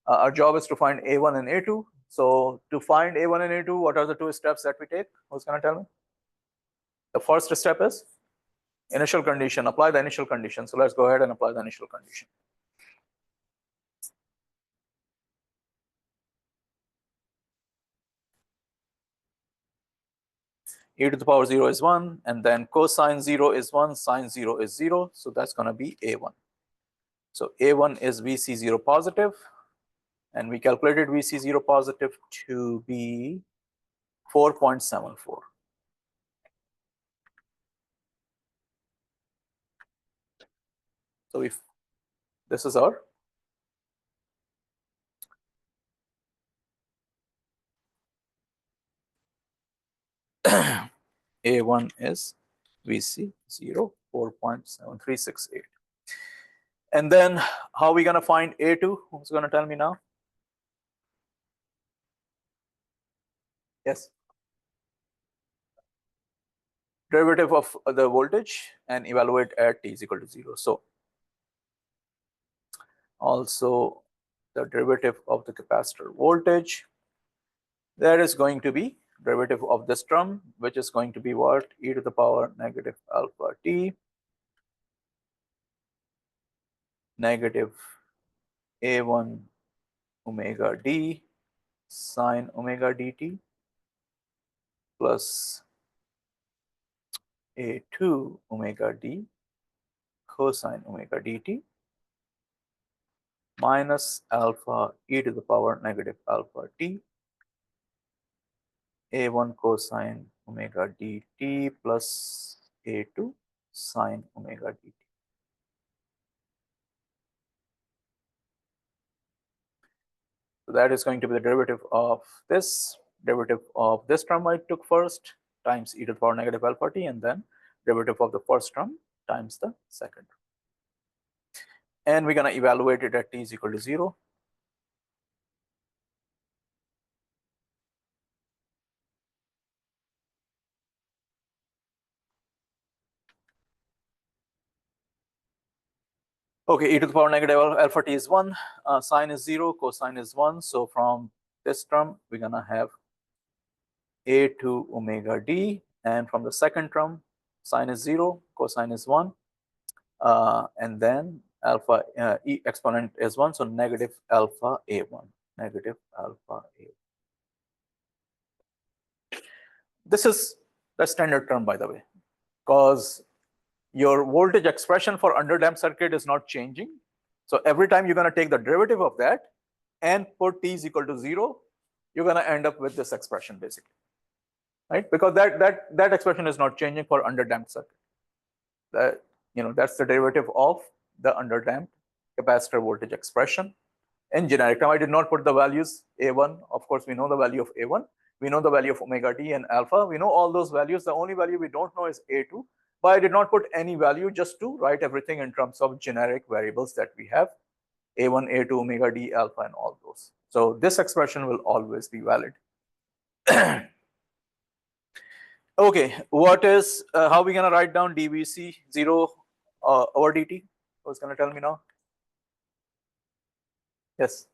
Our job is to find A1 and A2. So to find A1 and A2, what are the two steps that we take? Who's going to tell me? The first step is initial condition, apply the initial condition. So let's go ahead and apply the initial condition. E to the power 0 is 1, and then cosine 0 is 1, sine 0 is 0. So that's going to be A1. So A1 is VC0 positive, and we calculated VC0 positive to be 4.74. So if this is our A1 is VC0 4.7368. And then how are we going to find A2? Who's going to tell me now? Yes. Derivative of the voltage and evaluate at t is equal to 0. So also the derivative of the capacitor voltage, there is going to be derivative of this term, which is going to be what? E to the power negative alpha t negative A1 omega d sine omega dt plus A2 omega d cosine omega dt minus alpha e to the power negative alpha t A1 cosine omega dt plus A2 sine omega dt. So that is going to be the derivative of this term I took first times e to the power negative alpha t, and then derivative of the first term times the second. And we're going to evaluate it at t is equal to 0. Okay, e to the power negative alpha t is 1, sine is 0, cosine is 1. So from this term, we're going to have A2 omega d, and from the second term, sine is 0, cosine is 1, and then alpha e exponent is 1, so negative alpha A1, negative alpha A1. This is the standard term, by the way, because your voltage expression for underdamped circuit is not changing. So every time you're going to take the derivative of that and put t is equal to 0, you're going to end up with this expression basically, right? Because that expression is not changing for underdamped circuit. That's the derivative of the underdamped capacitor voltage expression in generic term. I did not put the values A1. Of course, we know the value of A1. We know the value of omega t and alpha. We know all those values. The only value we don't know is A2. But I did not put any value just to write everything in terms of generic variables that we have. A1, A2, omega d, alpha, and all those. So this expression will always be valid. Okay, how are we going to write down dVc 0 over dt? Who's going to tell me now? Yes.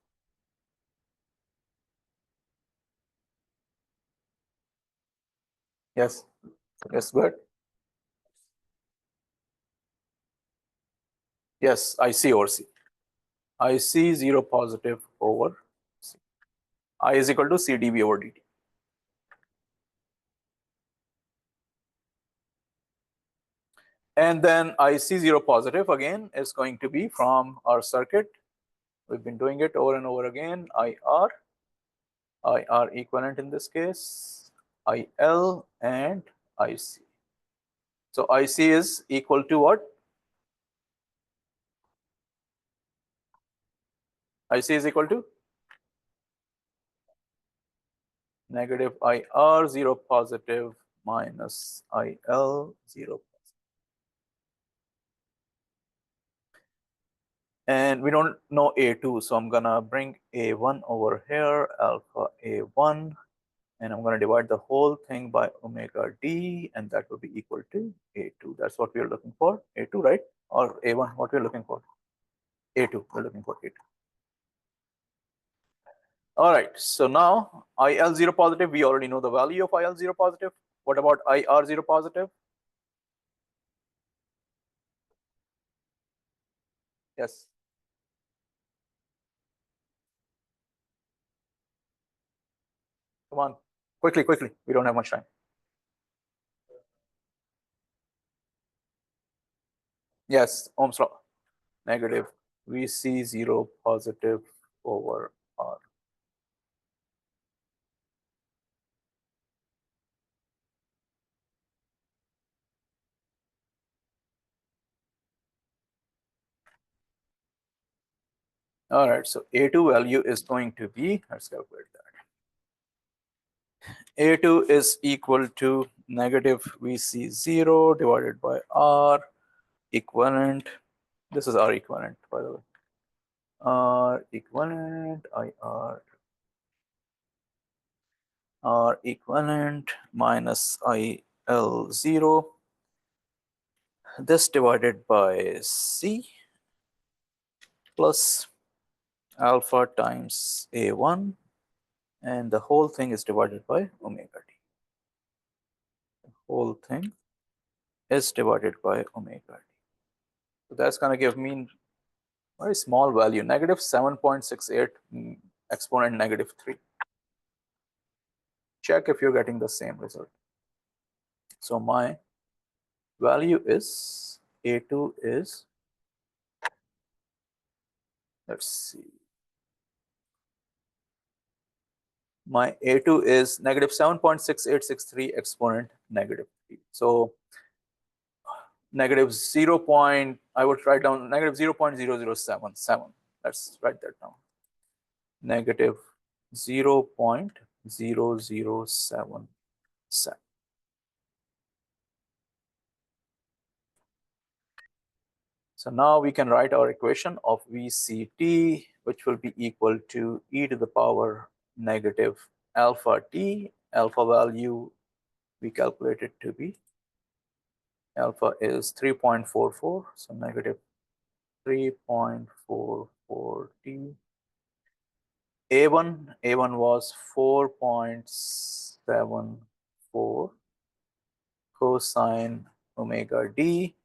Yes. Yes, good. Yes, IC over C. IC 0 positive over C. I is equal to C dV over dt. And then IC0 positive again is going to be from our circuit. We've been doing it over and over again. IR equivalent in this case, IL and IC. So IC is equal to what? IC is equal to negative IR 0 positive minus IL 0 positive. And we don't know A2, so I'm gonna bring A1 over here, alpha A1, and I'm gonna divide the whole thing by omega D, and that will be equal to A2. That's what we're looking for, A2, right? Or A1, what we're looking for? A2, we're looking for A2. All right, so now IL0 positive, we already know the value of IL0 positive. What about IR0 positive? Yes. Come on, quickly, quickly. We don't have much time. Yes, Ohm's law. Negative VC0 positive over R. All right, so A2 value is going to be, let's calculate that. A2 is equal to negative VC0 divided by R equivalent. This is R equivalent, by the way. R equivalent, R equivalent minus IL0. This divided by C plus alpha times A1, and the whole thing is divided by omega D. The whole thing is divided by omega D. So that's going to give me a very small value, negative 7.68 exponent negative 3. Check if you're getting the same result. So my value is A2 is, let's see, my A2 is negative 7.6863 exponent negative 3. So negative 0. I would write down negative 0.0077. Let's write that down. Negative 0.0077. So now we can write our equation of VCT, which will be equal to e to the power negative alpha t. Alpha value we calculated to be, alpha is 3.44, so negative 3.44 t. A1 was 4.74 cosine omega d.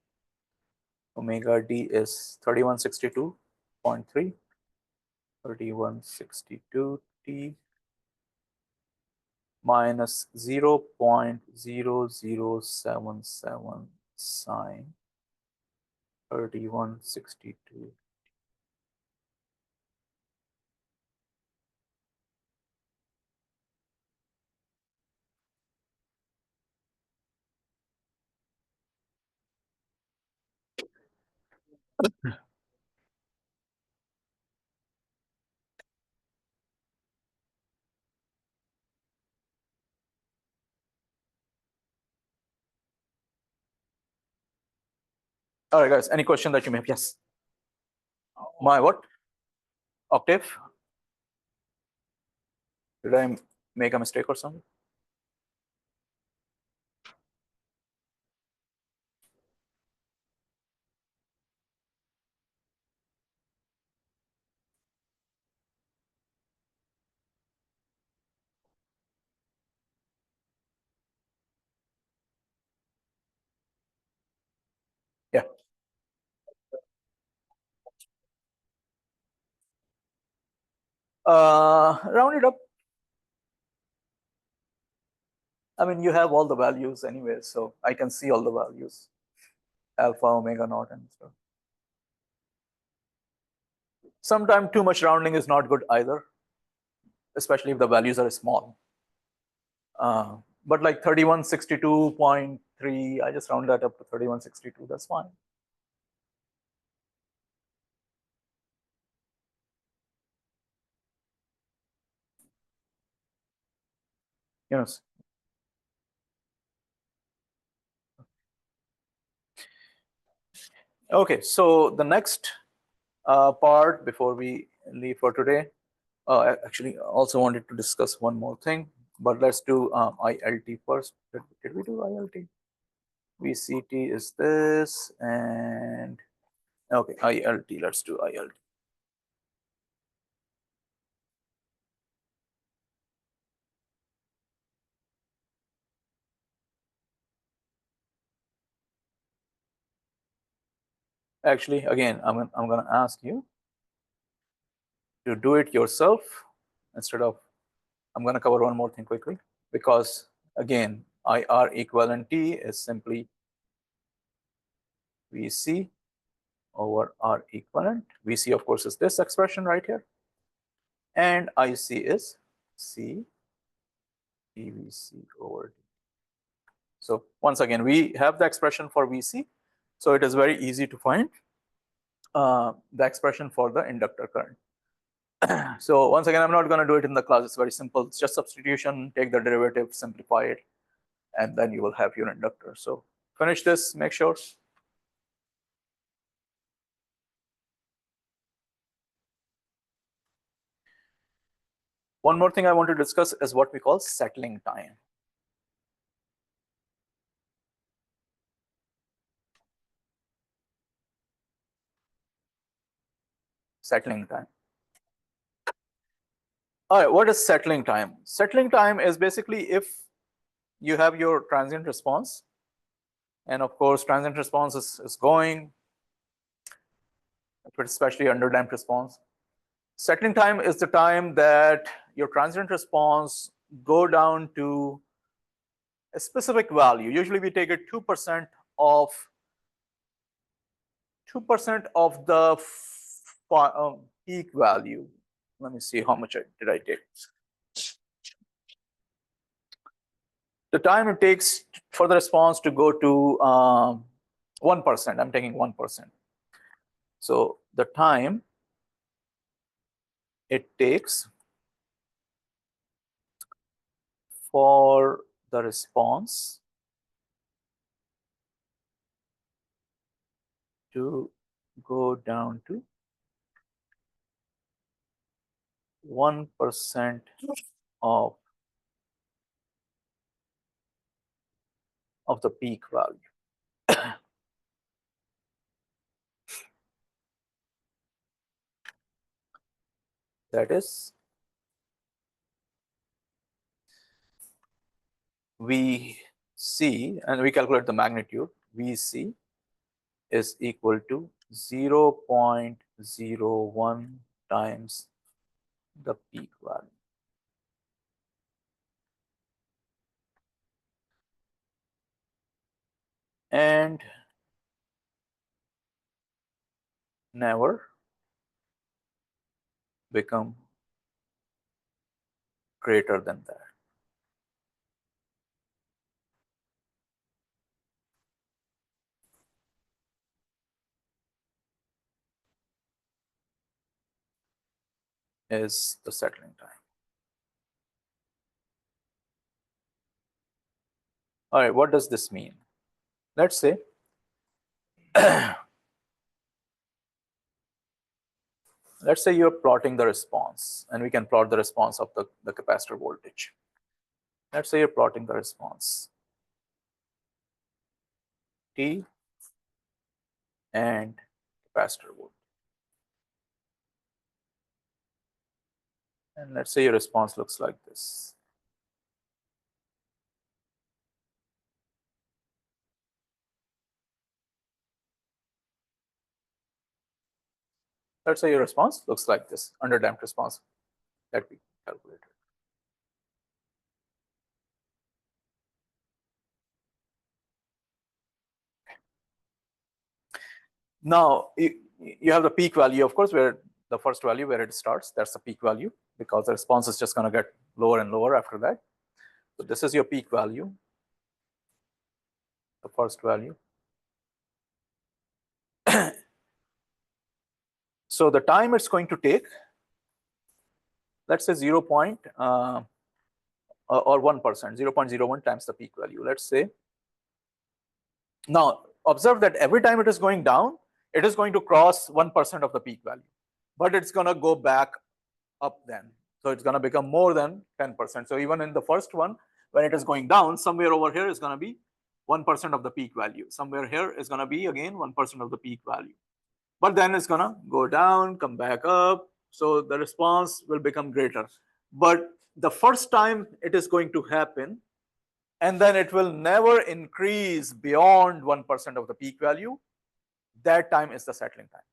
Omega d is 3162.3, 3162 t minus 0.0077 sine 3162. All right, guys, any question that you may have? Yes. My what? Octave? Did I make a mistake or something? Yeah. Round it up. I mean, you have all the values anyway, so I can see all the values. alpha, omega naught, and stuff. Sometimes too much rounding is not good either, especially if the values are small. But like 3162.3, I just round that up to 3162, that's fine. Yes. Okay, so the next part before we leave for today, I actually also wanted to discuss one more thing, but let's do ILT first. Did we do ILT? VCT is this, and okay, ILT, let's do ILT. Actually, again, I'm going to ask you to do it yourself instead of, I'm going to cover one more thing quickly, because again, IR equivalent T is simply VC over R equivalent. VC, of course, is this expression right here. And IC is C dVC over D. So once again, we have the expression for VC. So it is very easy to find the expression for the inductor current. So once again, I'm not going to do it in the class. It's very simple. It's just substitution, take the derivative, simplify it, and then you will have your inductor. So finish this, make sure. One more thing I want to discuss is what we call settling time. Settling time. All right, what is settling time? Settling time is basically if you have your transient response, and of course, transient response is going, especially underdamped response. Settling time is the time that your transient response go down to a specific value. Usually we take it 2% of the peak value. Let me see how much did I take. The time it takes for the response to go to 1%. I'm taking 1%. So the time it takes for the response to go down to 1% of the peak value. That is VC, and we calculate the magnitude. VC is equal to 0.01 times the peak value. And never become greater than that. Is the settling time. All right, what does this mean? Let's say let's say you're plotting the response, and we can plot the response of the capacitor voltage. Let's say you're plotting the response T and capacitor voltage. And let's say your response looks like this. Let's say your response looks like this, underdamped response that we calculated. Now you have the peak value, of course, where the first value where it starts, that's the peak value, because the response is just going to get lower and lower after that. So this is your peak value, the first value. So the time it's going to take, let's say 0. or 1%, 0.01 times the peak value, let's say. Now observe that every time it is going down, it is going to cross 1% of the peak value, but it's going to go back up then. So it's going to become more than 10%. So even in the first one, when it is going down, somewhere over here is going to be 1% of the peak value. Somewhere here is going to be again 1% of the peak value. But then it's going to go down, come back up. So the response will become greater. But the first time it is going to happen, and then it will never increase beyond 1% of the peak value. That time is the settling time.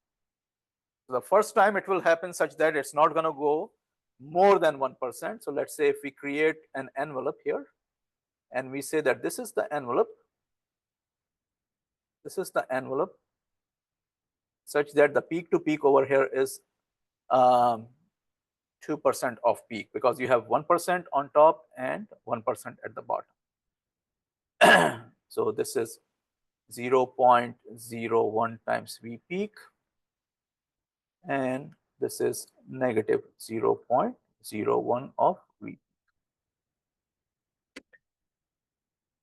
So the first time it will happen such that it's not going to go more than 1%. So let's say if we create an envelope here, and we say that this is the envelope, such that the peak to peak over here is 2% of peak, because you have 1% on top and 1% at the bottom. So this is 0.01 times V peak, and this is negative 0.01 of V.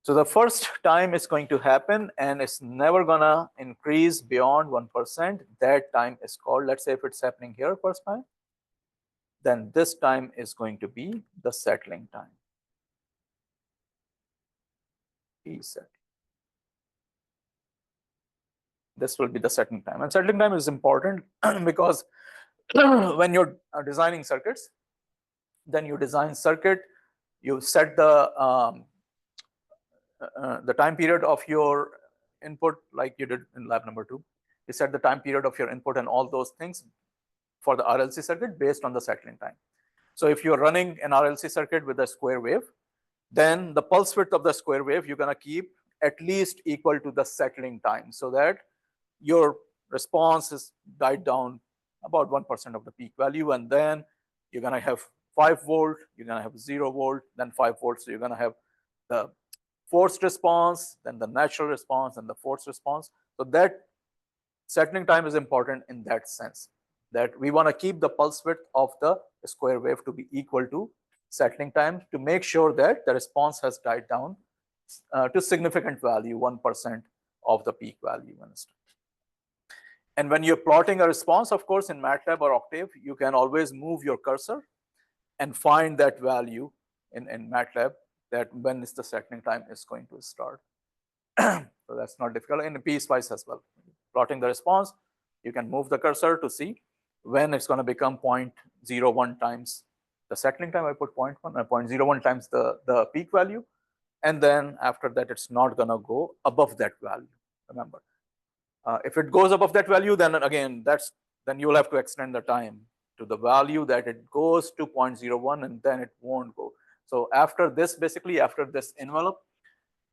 So the first time it's going to happen, and it's never gonna increase beyond 1%. That time is called, let's say if it's happening here first time, then this time is going to be the settling time. This will be the settling time. And settling time is important because when you're designing circuits, then you design circuit, you set the time period of your input, like you did in lab number 2. You set the time period of your input and all those things for the RLC circuit based on the settling time. So if you're running an RLC circuit with a square wave, then the pulse width of the square wave you're going to keep at least equal to the settling time, so that your response is died down about 1% of the peak value, and then you're going to have 5 volt, you're going to have 0 volt, then 5 volts. So you're going to have the forced response, then the natural response, and the forced response. So that settling time is important in that sense, that we want to keep the pulse width of the square wave to be equal to settling time, to make sure that the response has died down to significant value, 1% of the peak value. And when you're plotting a response, of course, in MATLAB or Octave, you can always move your cursor and find that value in MATLAB, that when is the settling time is going to start. So that's not difficult. In PSpice as well, plotting the response, you can move the cursor to see when it's going to become 0.01 times the settling time. I put 0.01 times the peak value, and then after that it's not going to go above that value. Remember, if it goes above that value, then again then you will have to extend the time to the value that it goes to 0.01, and then it won't go. So after this, basically after this envelope,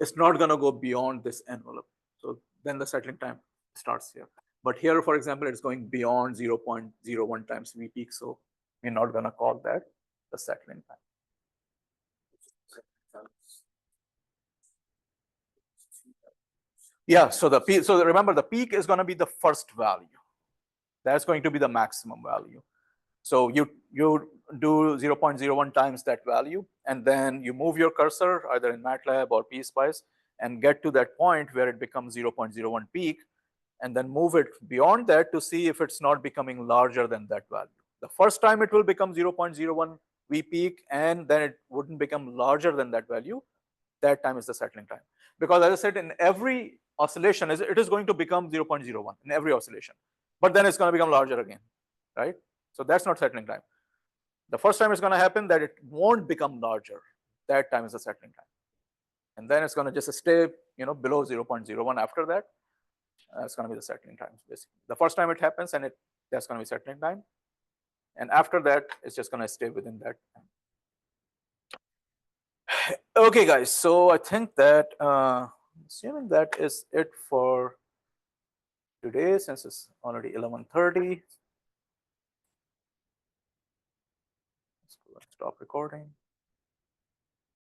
it's not going to go beyond this envelope. So then the settling time starts here. But here, for example, it's going beyond 0.01 times V peak. So we're not going to call that the settling time. Yeah, so remember, the peak is going to be the first value. That's going to be the maximum value. So you do 0.01 times that value, and then you move your cursor either in MATLAB or PSpice and get to that point where it becomes 0.01 peak, and then move it beyond that to see if it's not becoming larger than that value. The first time it will become 0.01 V peak, and then it wouldn't become larger than that value. That time is the settling time. Because as I said, in every oscillation, it is going to become 0.01 in every oscillation. But then it's going to become larger again, right? So that's not settling time. The first time it's going to happen that it won't become larger. That time is the settling time. And then it's going to just stay, below 0.01 after that. That's going to be the settling time, basically. The first time it happens, and that's going to be settling time. And after that, it's just going to stay within that time. Okay, guys. So I think that assuming that is it for today since it's already 11:30. Let's stop recording.